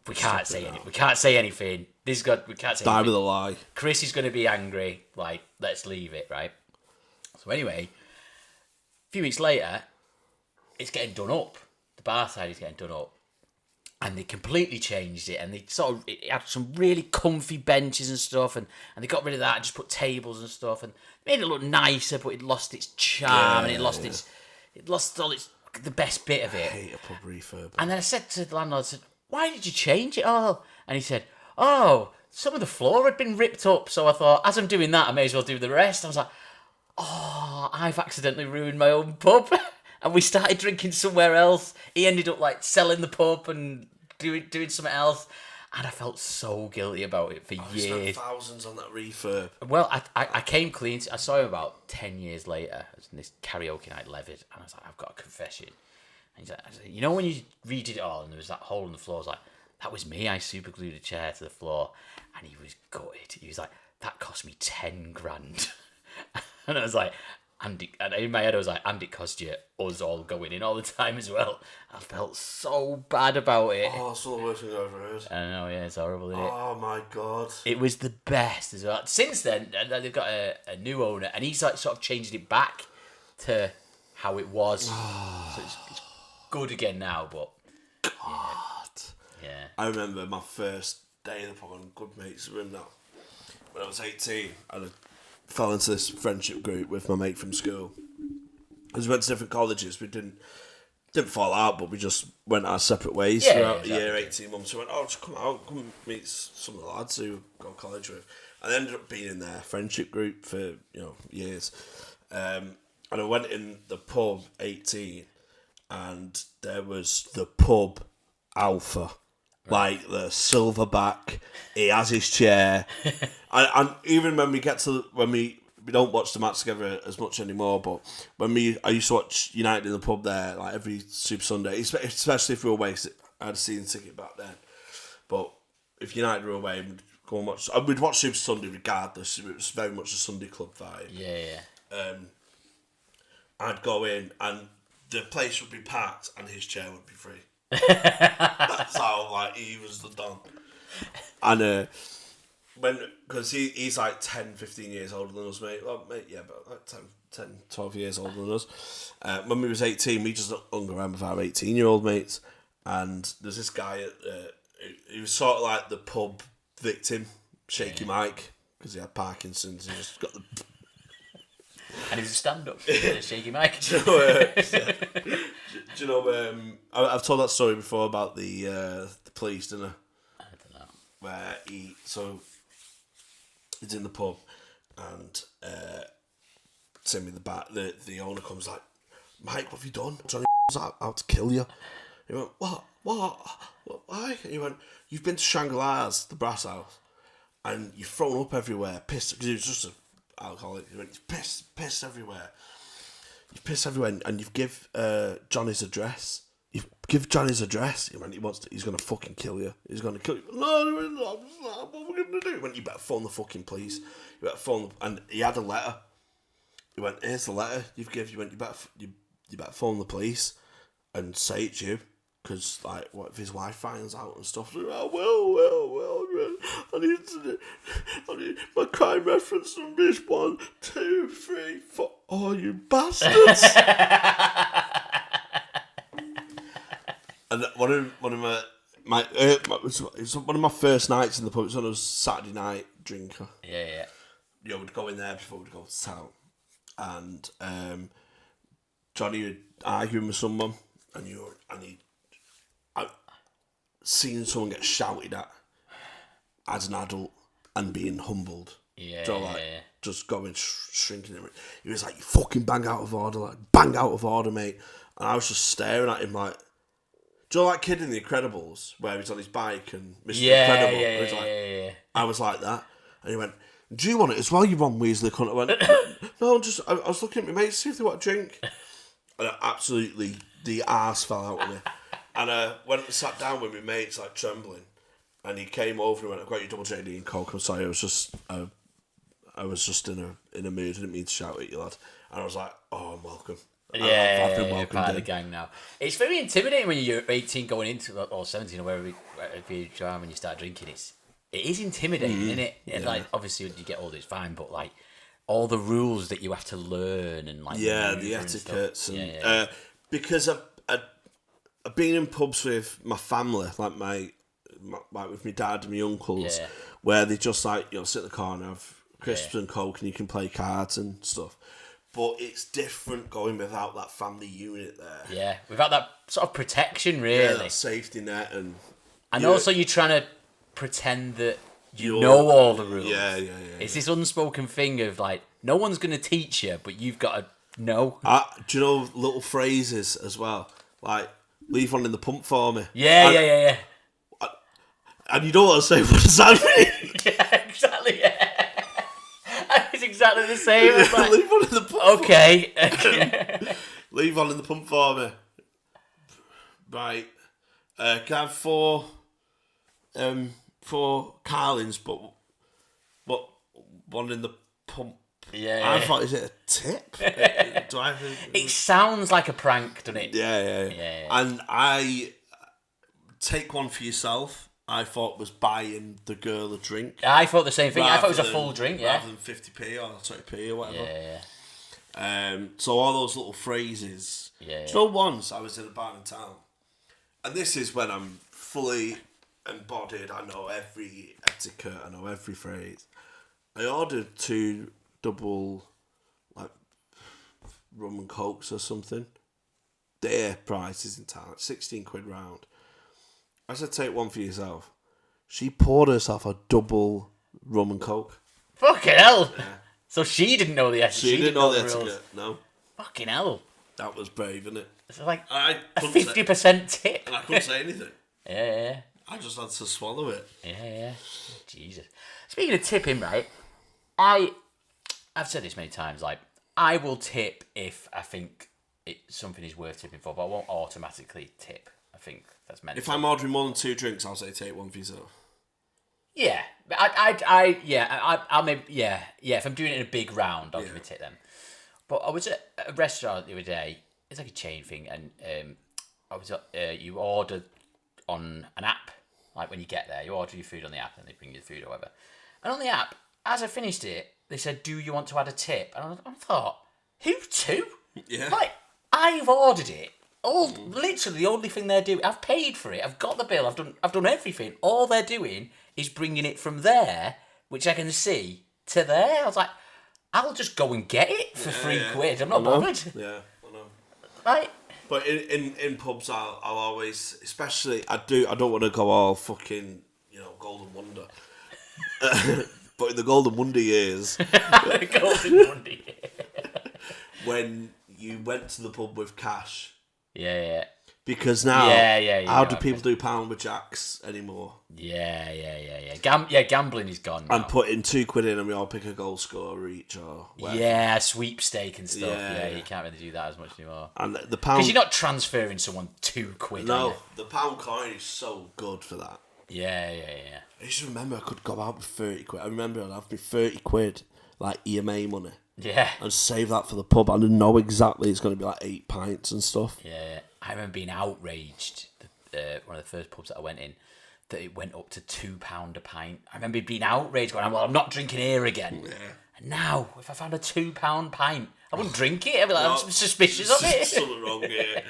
we can't say anything. We can't say anything. We can't say Die anything. with a lie. Chris is going to be angry. Like, let's leave it, right? So anyway, a few weeks later, it's getting done up. The bar side is getting done up. And they completely changed it, and it had some really comfy benches and stuff, and they got rid of that and just put tables and stuff, and made it look nicer, but it lost its charm, and it lost the best bit of it. I hate a pub refurb. And then I said to the landlord, I said, why did you change it all? And he said, oh, some of the floor had been ripped up, so I thought, as I'm doing that, I may as well do the rest. I was like, oh, I've accidentally ruined my own pub. And we started drinking somewhere else. He ended up like selling the pub and doing something else. And I felt so guilty about it for years. Spent thousands on that refurb. Well, I came clean. I saw him about 10 years later. It was in this karaoke night, Levitt. And I was like, I've got a confession. And he's like, you know when you redid it all and there was that hole in the floor? I was like, that was me. I super glued a chair to the floor. And he was gutted. He was like, that cost me 10 grand. And I was like, and in my head I was like, and it cost you us all going in all the time as well. I felt so bad about it. Oh, it's the worst thing I've ever heard. I know, yeah, it's horrible, isn't it? Oh my god. It was the best as well. Since then, they've got a new owner, and he's like sort of changed it back to how it was. So it's good again now, but God. Yeah. I remember my first day in the pub, and good mates were in that. When I was 18, I fell into this friendship group with my mate from school. As we went to different colleges, we didn't fall out, but we just went our separate ways throughout the year, 18 months. We went, just come out, come meet some of the lads who I go to college with. And I ended up being in their friendship group for, years. And I went in the pub 18, and there was the pub alpha. Like the silverback, he has his chair, and even when we don't watch the match together as much anymore, but I used to watch United in the pub there like every Super Sunday, especially if we were away. 'Cause I had a season ticket back then, but if United were away, we'd go and watch. We'd watch Super Sunday regardless. It was very much a Sunday club vibe. Yeah. I'd go in and the place would be packed and his chair would be free. That's how he was the don. And because he's like 10, 15 years older than us, mate. Well, mate, yeah, but like 10, 12 years older than us. When we was 18, we just hung around with our 18-year-old mates. And there's this guy, he was sort of like the pub victim, Shaky Mike, because he had Parkinson's. He just got the... And he was a stand-up, Shaky Mike. Do you know, I've told that story before about the police, didn't I? I don't know. Where he's in the pub and Timmy the owner comes like, Mike, what have you done? Johnny out to kill you. He went, what? Why? And he went, you've been to Shangri-La's, the Brass House. and you've thrown up everywhere, pissed, because he was just an alcoholic. He went, piss everywhere. You piss everywhere, and you've give Johnny's address. You give Johnny's address. He went, he's going to fucking kill you. He's going to kill you. No, what are we going to do? He went, you better phone the fucking police. You better phone, and he had a letter. He went, here's the letter you've given. You went, you better phone the police and say it's you. Because, like, what if his wife finds out and stuff? Well, I need my crime reference number is 1, 2, 3, 4. Oh, you bastards! And one of my it was one of my first nights in the pub. It was on a Saturday night drinker. Yeah. You know, we'd go in there before we'd go to town, and Johnny would arguing with someone, and I'd seen someone get shouted at as an adult and being humbled. Yeah. Just going shrinking. He was like, "You fucking bang out of order, mate." And I was just staring at him like, do you know that kid in The Incredibles where he's on his bike and Mr. Incredible? Yeah. I was like that, and he went, "Do you want it as well, you Ron Weasley cunt?" I went, "No, I was looking at my mates to see if they want a drink." And absolutely, the arse fell out of me. And I went and sat down with my mates, like trembling. And he came over and went, "I've got your double JD and Coke. I'm sorry, I was just in a mood. I didn't mean to shout at you, lad." And I was like, "Oh, I'm welcome." I've been welcomed part of the gang now. It's very intimidating when you're 18 going into, or 17 or wherever you are when you start drinking. It is intimidating, isn't it? Yeah. Like, obviously when you get older it's fine, but like all the rules that you have to learn and like the etiquettes and because I've been in pubs with my family, like with my dad and my uncles, where they just like, you know, sit in the car and have crisps and Coke and you can play cards and stuff. But it's different going without that family unit there. Yeah, without that sort of protection, really. Yeah, that safety net. And also you're trying to pretend that you know all the rules. Yeah. It's this unspoken thing of like, no one's going to teach you, but you've got to know. Do you know little phrases as well? Like, leave one in the pump for me. Yeah. And you don't want to say, what does that mean? Yeah, exactly, yeah. It's exactly the same. It's like, leave one in the pump. Okay. Leave one in the pump for me. Right. Can I have four Carlins, but one in the pump? Yeah. I thought, is it a tip? It sounds like a prank, doesn't it? Yeah. And I take one for yourself. I thought was buying the girl a drink. I thought the same thing. I thought it was a full drink, rather than 50p or 20p or whatever. So all those little phrases. Do you know, once I was in a bar in town, and this is when I'm fully embodied. I know every etiquette. I know every phrase. I ordered 2 double, like, rum and cokes or something. Their prices in town, 16 quid round. I said, take one for yourself. She poured herself a double rum and coke. Fucking hell. Yeah. So she didn't know the etiquette. She didn't know the etiquette, no. Fucking hell. That was brave, isn't it? It's like a 50% tip. And I couldn't say anything. Yeah. I just had to swallow it. Yeah. Jesus. Speaking of tipping, right, I've said this many times, like, I will tip if I think something is worth tipping for, but I won't automatically tip. I think that's meant. If I'm ordering more than 2 drinks, I'll say take one for yourself. Yeah, I'll maybe if I'm doing it in a big round, I'll give a tip then. But I was at a restaurant the other day. It's like a chain thing, and you ordered on an app. Like when you get there, you order your food on the app, and they bring you the food or whatever. And on the app, as I finished it, they said, "Do you want to add a tip?" And I thought, "Who to?" Yeah. Like, I've ordered it. Literally the only thing they're doing, I've paid for it, I've got the bill, I've done everything. All they're doing is bringing it from there, which I can see, to there. I was like, I'll just go and get it for £3. I'm not bothered. Yeah, I know. Right. But in pubs, I'll always, especially, I don't want to go all fucking, Golden Wonder. But in the Golden Wonder years, when you went to the pub with cash. Yeah. Because now, how do people do pound with jacks anymore? Yeah. Gambling is gone now. And putting £2 in and we all pick a goal scorer each or whatever. Yeah, sweepstake and stuff. Yeah, you can't really do that as much anymore. And the pound... Because you're not transferring someone £2. No, the pound coin is so good for that. Yeah. I used to remember I could go out with £30. I remember I'd have me £30, like EMA money. Yeah. And save that for the pub. And I know exactly it's going to be like 8 pints and stuff. Yeah. I remember being outraged, one of the first pubs that I went in, that it went up to £2 a pint. I remember being outraged, going, well, I'm not drinking here again. Yeah. And now, if I found a £2 pint, I wouldn't drink it. I'd be like, I'm suspicious of it. Something wrong here.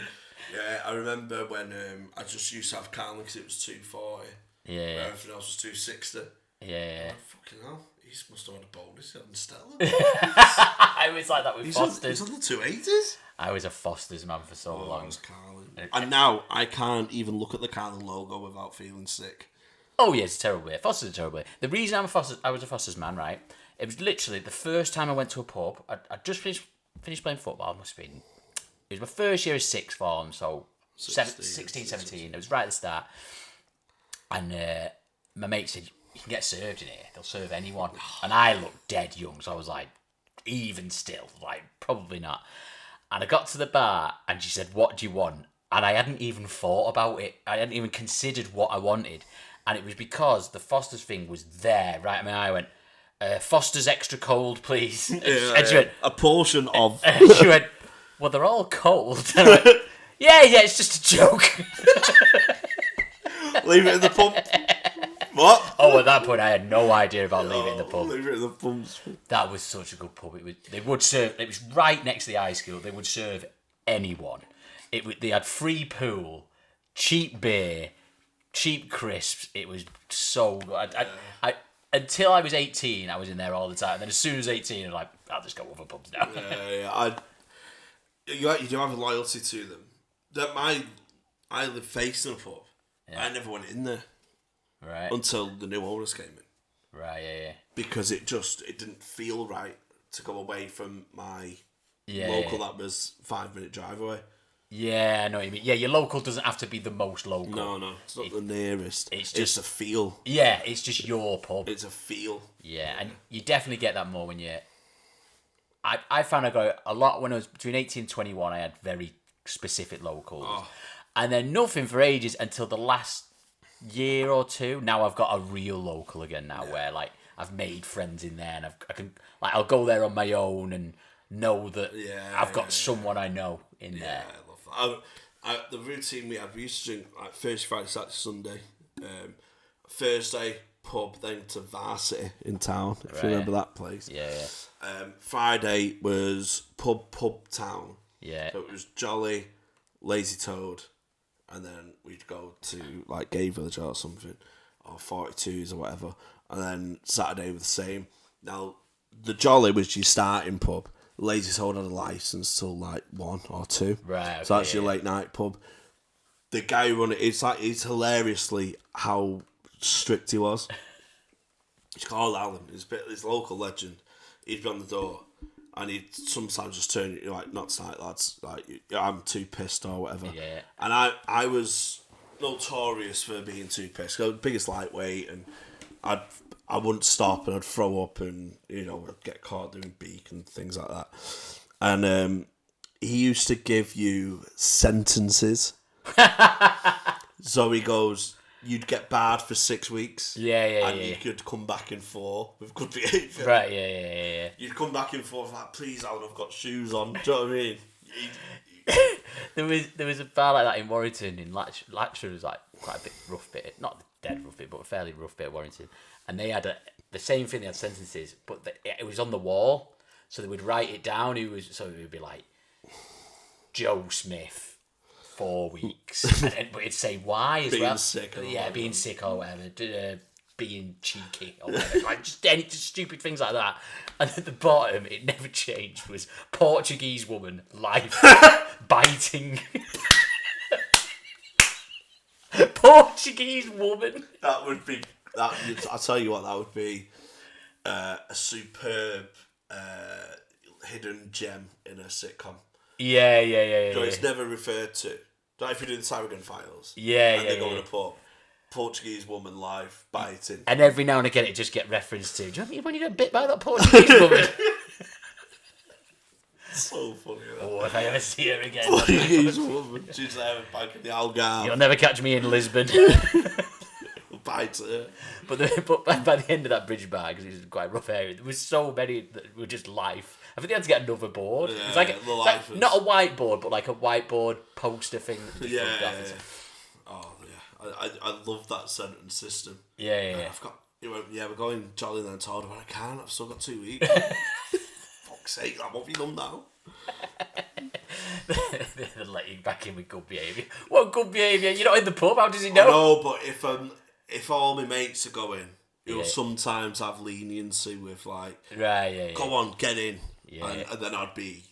Yeah, I remember when I just used to have Carling because it was £2.40. Yeah. Everything else was £2.60. Yeah. Like, fucking hell. He must have had a bonus on Stella. I was like that with Foster's. He's on the 280s? I was a Foster's man for so long. I was Carling. And now I can't even look at the Carling logo without feeling sick. Oh yeah, it's terrible. Foster's is terrible. The reason I was a Foster's man, right? It was literally the first time I went to a pub. I just finished playing football. It was my first year of sixth form, so 16, 17. It was right at the start. And my mate said, you can get served in here. They'll serve anyone. And I looked dead young, so I was like, even still, like, probably not. And I got to the bar, and she said, what do you want? And I hadn't even thought about it. I hadn't even considered what I wanted. And it was because the Foster's thing was there, right? I mean, I went, Foster's extra cold, please. And she went, a portion of... She went, well, they're all cold. And I went, yeah, it's just a joke. Leave it in the pub. What? Oh, at that point, I had no idea about leaving it in the pub. Leave it in the pub. That was such a good pub. They would serve. It was right next to the high school. They would serve anyone. They had free pool, cheap beer, cheap crisps. It was so good. I until I was 18, I was in there all the time. And then as soon as 18, I'm like, I'll just go other pubs now. Yeah. You do have a loyalty to them. I live facing a pub. Yeah. I never went in there. Right. Until the new owners came in. Right, yeah. Because it didn't feel right to go away from my local that was 5-minute drive away. Yeah, I know what you mean. Yeah, your local doesn't have to be the most local. No. It's not the nearest. It's just a feel. Yeah, it's just your pub. It's a feel. Yeah, and you definitely get that more when you... I found I got a lot when I was between 18 and 21, I had very specific locals. Oh. And then nothing for ages until the last year or two. Now I've got a real local again now where like I've made friends in there and I can like I'll go there on my own and know that I've got someone I know in there. I love that. The routine we used to drink like Thursday, Friday, Saturday, Sunday. Thursday pub, then to Varsity in town, if you remember that place. Yeah. Friday was pub town. Yeah. So it was Jolly, Lazy Toad, and then we'd go to like Gay Village or something, or 42s or whatever. And then Saturday was the same. Now, the Jolly was your starting pub. Lazy Toad had a licence till like 1 or 2. Right. Okay, so that's your late night pub. The guy who run it, it's hilariously how strict he was. He's called Alan. He's a local legend. He'd be on the door. And he'd sometimes just turn you like, not tonight, lads. Like, I'm too pissed or whatever. Yeah. And I was notorious for being too pissed. I was the biggest lightweight, and I wouldn't stop, and I'd throw up, and I'd get caught doing beak and things like that. And he used to give you sentences. So he goes, you'd get barred for 6 weeks. And you could come back in 4 with good behaviour. Right, yeah. You'd come back in 4 like, please, Alan, I've got shoes on. Do you know what I mean? There was a bar like that in Warrington, in Latchford was like quite a bit rough bit, not the dead rough bit, but a fairly rough bit of Warrington. And they had the same thing, they had sentences, but it was on the wall, so they would write it down. So it would be like, Joe Smith, 4 weeks, but it'd say why as well. Being sick or whatever, being cheeky or whatever, like just any stupid things like that. And at the bottom, it never changed, was Portuguese woman, life, biting. Portuguese woman. That would be that. I'll tell you what, that would be a superb hidden gem in a sitcom. Yeah. So it's never referred to, Don't know if you do the Sarragon Files. Yeah, and yeah, they go yeah. in a pub. Portuguese woman live biting. And every now and again it just get referenced to. Do you remember when you got bit by that Portuguese woman? So funny. Oh, if I ever see her again. Portuguese woman. She's there back in the Algarve. You'll never catch me in Lisbon. Bites her. But by the end of that bridge bar, because it was quite a rough area, there was so many that were just life. I think they had to get another board. Yeah, It's like, not a whiteboard, but like a whiteboard poster thing. That just rubbed off. Oh, yeah. I love that sentence system. Yeah. I've got... we're going jolly then told, but I can't. I've still got 2 weeks. Fuck's sake, what have you done now? They let you back in with good behaviour. What good behaviour? You're not in the pub, how does he know? No, but if all my mates are going, you'll sometimes have leniency with like, right, go on, get in, yeah. And then I'd be.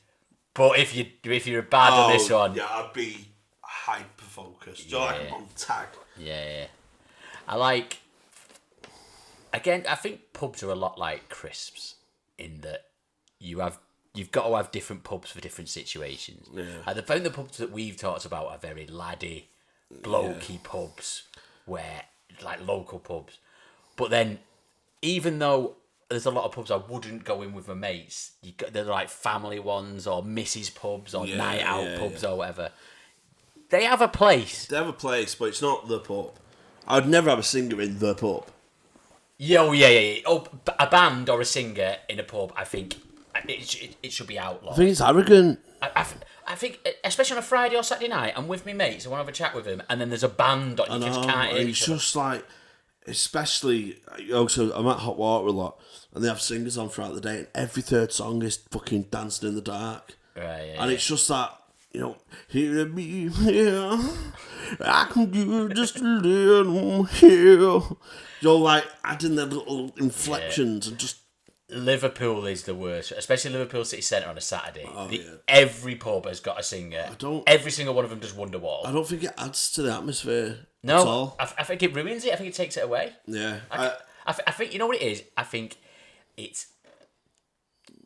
But if you're bad on this one, yeah, I'd be hyper focused. You're like on tag. Yeah. I like. Again, I think pubs are a lot like crisps in that you've got to have different pubs for different situations. Yeah. And I found the pubs that we've talked about are very laddie, blokey pubs, where like local pubs. But then, even though there's a lot of pubs I wouldn't go in with my mates, they're like family ones or Mrs. pubs or night out pubs or whatever. They have a place. They have a place, but it's not the pub. I'd never have a singer in the pub. Yeah. Oh, a band or a singer in a pub, I think it should be outlawed. I think it's arrogant. I think, especially on a Friday or Saturday night, I'm with my mates, I want to have a chat with them, and then there's a band on, you just can't hear it's just like, especially, so I'm at Hot Water a lot, and they have singers on throughout the day, and every third song is fucking Dancing in the Dark. Right, and it's just that, hear me here, I can do just a little here. Like adding the little inflections and just. Liverpool is the worst, especially Liverpool City Centre on a Saturday. Oh, Every pub has got a singer. Every single one of them does Wonderwall. I don't think it adds to the atmosphere at No, all. I think it ruins it. I think it takes it away. Yeah. I think, you know what it is? I think it's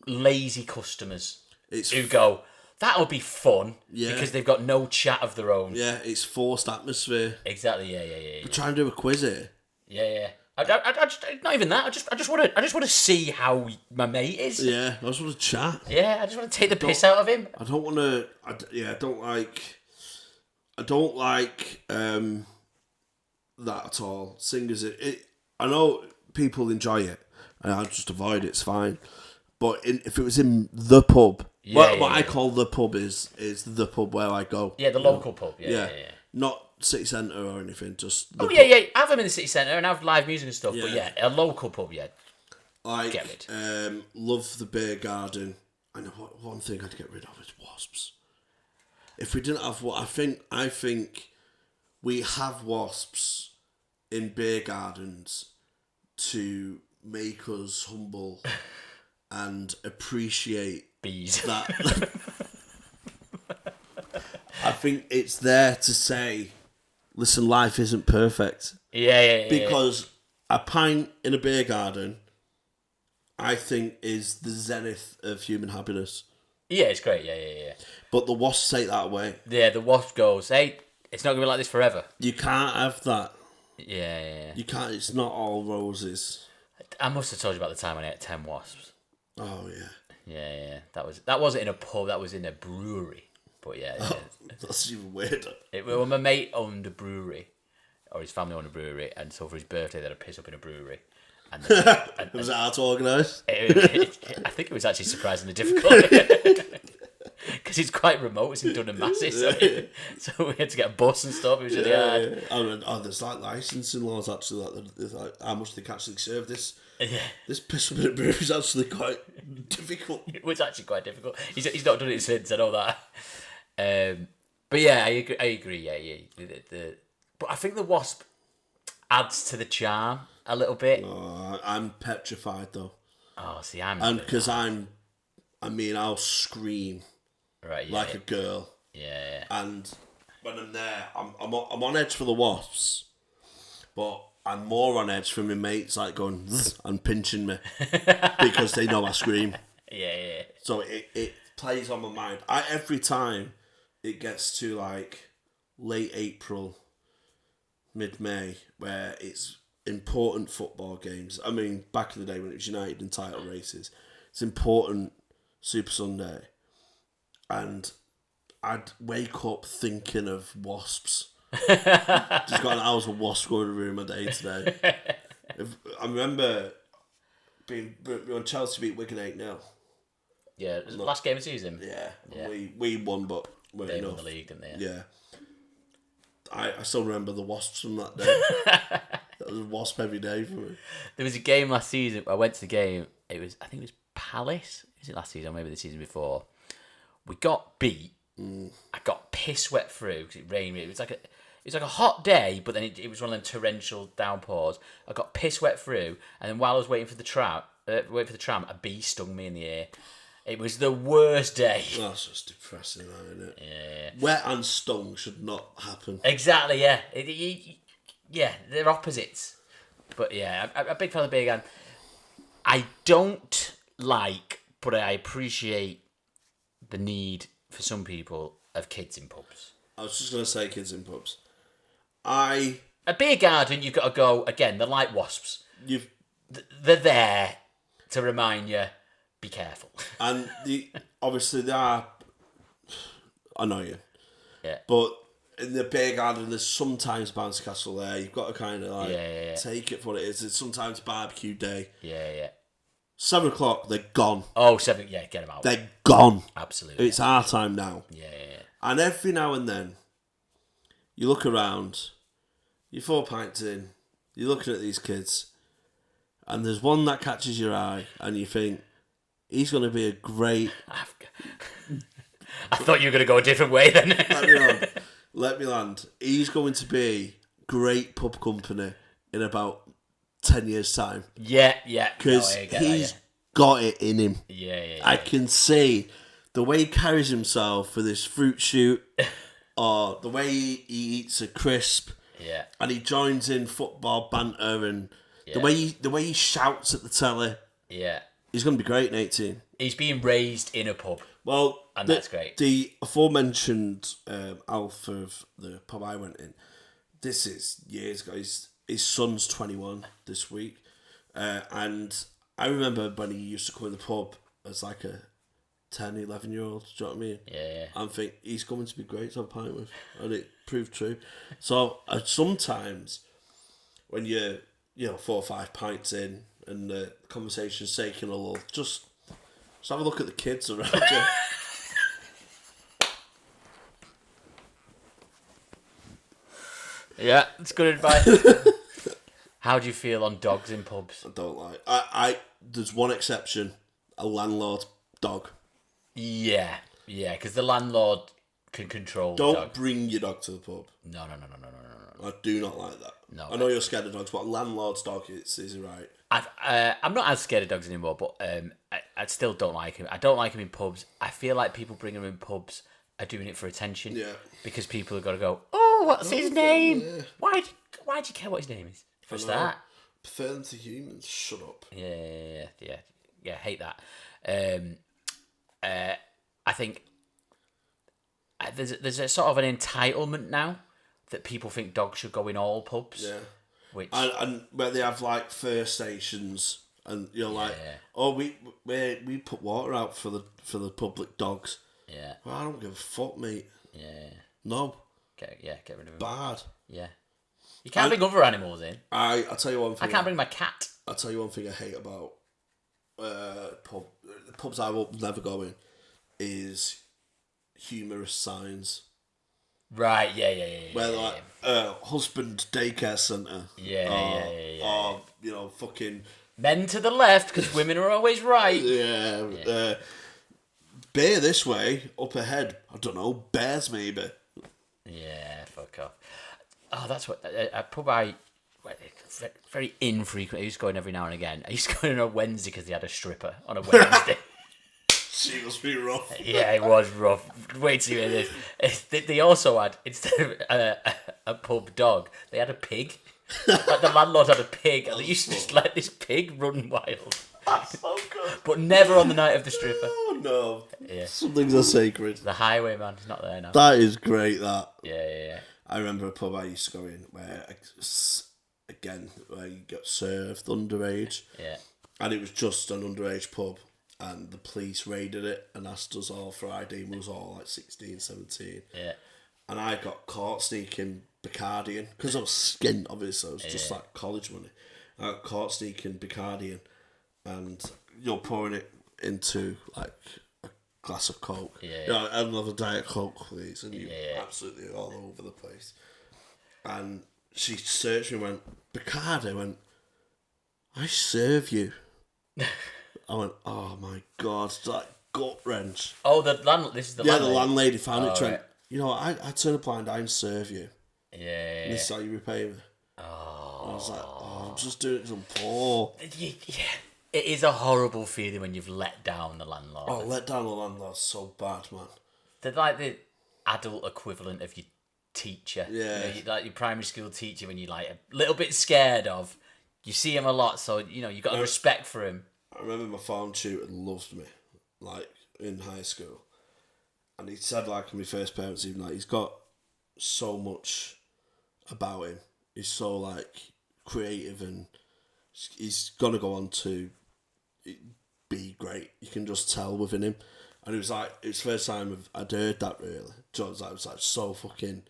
lazy customers who go, that'll be fun, because they've got no chat of their own. Yeah, it's forced atmosphere. Exactly, yeah. Try and do a quiz here. Yeah. I just, not even that. I just want to see how my mate is. Yeah, I just want to chat. Yeah, I just want to take the piss out of him. I don't want to. I don't like that at all. Singers, I know people enjoy it, and I just avoid it. It's fine. But if it was in the pub, what I call the pub is the pub where I go. Yeah, the local pub. Yeah. Not city centre or anything. Just pub. Have them in the city centre and have live music and stuff. Yeah. But a local pub. Yeah. Like, get rid. Love the beer garden. I know one thing I'd get rid of is wasps. If we didn't have I think we have wasps in beer gardens to make us humble and appreciate bees. That. I think it's there to say, listen, life isn't perfect. Yeah. Because a pint in a beer garden, I think, is the zenith of human happiness. Yeah, it's great. Yeah. But the wasps take that away. Yeah, the wasp goes, hey, it's not going to be like this forever. You can't have that. Yeah. You can't, it's not all roses. I must have told you about the time when I ate 10 wasps. Oh, yeah. Yeah. That wasn't in a pub, that was in a brewery. But that's even weirder. Well, my mate owned a brewery, or his family owned a brewery, and so for his birthday they had a piss up in a brewery. And was it hard to organise? I think it was actually surprisingly difficult. Because it's quite remote, it's in Dunham Massey, so we had to get a bus and stuff. It was really hard. Oh, there's like licensing laws actually, like how much they can actually serve this. Yeah. This piss up in a brewery is actually quite difficult. It was actually quite difficult. He's not done it since, I know that. But yeah, I agree. Yeah. But I think the wasp adds to the charm a little bit. Oh, I'm petrified though. Oh, see, because I'll scream like a girl. Yeah. And when I'm there, I'm on edge for the wasps, but I'm more on edge for my mates, like going and pinching me because they know I scream. Yeah. So it plays on my mind. Every time it gets to like late April, mid-May, where it's important football games. I mean, back in the day when it was United and title races, it's important Super Sunday. And I'd wake up thinking of Wasps. Just got an hours of Wasps going through my day today. I remember when Chelsea beat Wigan 8-0. Yeah, it was the last game of the season. Yeah. We won, but they won the league, didn't they? Yeah. I still remember the Wasps from that day. That was a Wasp every day for me. There was a game last season. I went to the game. I think it was Palace. Was it last season or maybe the season before? We got beat. I got piss wet through because it rained. It was like a hot day, but then it was one of them torrential downpours. I got piss wet through, and then while I was waiting for the tram, a bee stung me in the ear. It was the worst day. That's just depressing, isn't it? Yeah. Wet and stung should not happen. Exactly, yeah. Yeah, they're opposites. But yeah, I'm a big fan of the beer can. I don't like, but I appreciate the need for some people of kids in pubs. I was just going to say kids in pubs. A beer garden, you've got to go, again, they're like Wasps. They're there to remind you, be careful. And obviously they are, I know you. Yeah. But in the beer garden, there's sometimes bouncy castle there. You've got to kind of take it for what it is. It's sometimes barbecue day. Yeah. 7 o'clock, they're gone. Oh, 7, yeah, get them out. They're gone. Absolutely. It's our time now. Yeah. And every now and then, you look around, you're 4 pints in, you're looking at these kids, and there's one that catches your eye, and you think, he's going to be a great... I thought you were going to go a different way then. Let me land. He's going to be great pub company in about 10 years' time. Yeah. Because he's got it in him. Yeah. I can see the way he carries himself for this fruit shoot, or the way he eats a crisp, and he joins in football banter, and the way he shouts at the telly. Yeah. He's going to be great in 18. He's being raised in a pub. Well, and that's great. The aforementioned Alf of the pub I went in, this is years ago. His son's 21 this week. And I remember when he used to come in the pub as like a 10, 11-year-old. Do you know what I mean? Yeah. And think he's going to be great to have a pint with. And it proved true. So sometimes when you're 4 or 5 pints in and the conversation's taking a lull, just have a look at the kids around you. Yeah, it's good advice. How do you feel on dogs in pubs? I don't like. I there's one exception: a landlord dog. Yeah, because the landlord can control the dog. Don't bring your dog to the pub. No. I do not like that. No, I know you're scared of dogs, but a landlord's dog is right. I'm not as scared of dogs anymore, but I still don't like him. I don't like him in pubs. I feel like people bring him in pubs are doing it for attention. Yeah. Because people have got to go, oh, what's his name? Yeah. Why do you care what his name is? For a start. Prefer them to humans. Shut up. Yeah, hate that. I think there's a sort of an entitlement now that people think dogs should go in all pubs. Yeah. Which and where they have like fare stations, and you're like, oh, we put water out for the public dogs. Yeah. Well, I don't give a fuck, mate. Yeah. No. Get rid of him. Bad. Yeah. You can't bring other animals in. I'll tell you one thing. I can't bring my cat. I'll tell you one thing I hate about the pubs I will never go in is humorous signs. Right, yeah. Where like husband daycare centre. Yeah. Or, fucking... Men to the left, because women are always right. Yeah. Bear this way, up ahead. I don't know, bears maybe. Yeah, fuck off. Oh, that's what... A pub very infrequent. I used to go in every now and again. I used to go in on a Wednesday because they had a stripper on a Wednesday. She must be rough. Yeah, it was rough. Wait till you hear this. They also had, instead of a pub dog, they had a pig. Like the landlord had a pig, and they used to just let this pig run wild. That's so good. But never on the night of the stripper. Oh, no. Yeah. Some things are sacred. The highwayman is not there now. That is great, that. Yeah. I remember a pub I used to go in where, again, where you got served underage. Yeah. And it was just an underage pub. And the police raided it and asked us all for ID. We was all like 16, 17. Yeah. And I got caught sneaking Bacardian. Because I was skint, obviously. I was just like college money. I got caught sneaking Bacardian. And you're pouring it into like a glass of Coke. Yeah. You know, another Diet Coke, please. And you absolutely all over the place. And she searched me and went, Bacardi? I went, I serve you. I went, oh my God, it's like gut wrench. Oh, this is the landlady. The landlady found it. Went, right. you know, I turn a blind eye and serve you. Yeah. And this is how you repay me. Oh. And I was like, I'm just doing it because I'm poor. Yeah. It is a horrible feeling when you've let down the landlord. Oh, let down the landlord's so bad, man. They're like the adult equivalent of your teacher. Yeah. Like your primary school teacher when you're like a little bit scared of. You see him a lot, so, you know, you got respect for him. I remember my farm tutor loved me, like, in high school. And he said, like, in my first parents' evening, like, he's got so much about him. He's so, like, creative and he's going to go on to be great. You can just tell within him. And it was like, it was the first time I'd heard that, really. I was like so fucking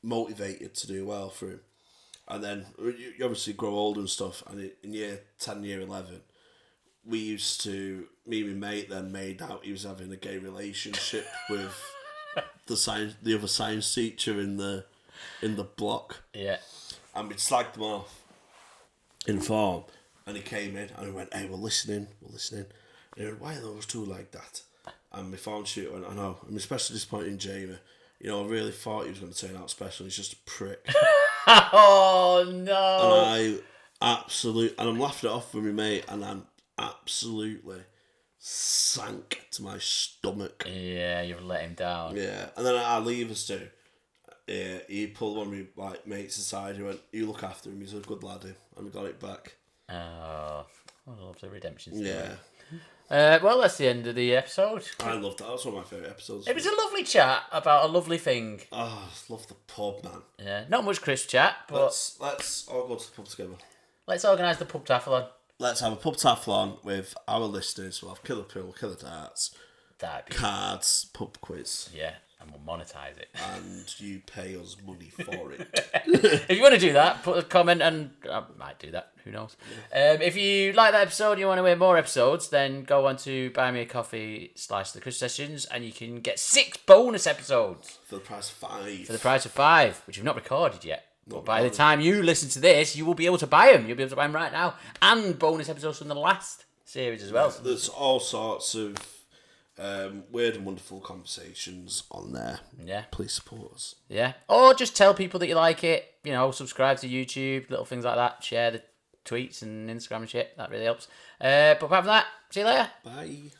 motivated to do well for him. And then you obviously grow older and stuff. And in year 10, year 11, we used to, me and my mate then made out he was having a gay relationship with the other science teacher in the block. Yeah. And we'd slagged them off in form. And he came in and he went, hey, we're listening. And he went, why are those two like that? And my farm tutor went, I know. I'm especially disappointed in Jamie. You know, I really thought he was going to turn out special. He's just a prick. Oh, no. And I'm laughing it off with my mate, and I'm absolutely sank to my stomach. Yeah, you've let him down. Yeah, and then our leavers too. Yeah, he pulled one of my mates aside. He went, "You look after him. He's a good lad." And we got it back. Oh, I love the redemption story. Yeah. Well, that's the end of the episode. I loved that. That was one of my favourite episodes. It was a lovely chat about a lovely thing. Oh, I love the pub, man. Yeah, not much crisp chat, but let's all go to the pub together. Let's organise the pubtathlon. Let's have a pubtathlon with our listeners. We'll have killer pool, killer darts, cards, pub quiz. Yeah, and we'll monetise it. And you pay us money for it. If you want to do that, put a comment, and I might do that. Who knows? If you like that episode and you want to hear more episodes, then go on to Buy Me a Coffee / The Chris Sessions, and you can get 6 bonus episodes. For the price of 5. For the price of 5, which we've not recorded yet. But by the time you listen to this, you will be able to buy them. You'll be able to buy them right now. And bonus episodes from the last series as well. There's all sorts of weird and wonderful conversations on there. Yeah. Please support us. Yeah. Or just tell people that you like it. You know, subscribe to YouTube, little things like that. Share the tweets and Instagram and shit. That really helps. But apart from that, see you later. Bye.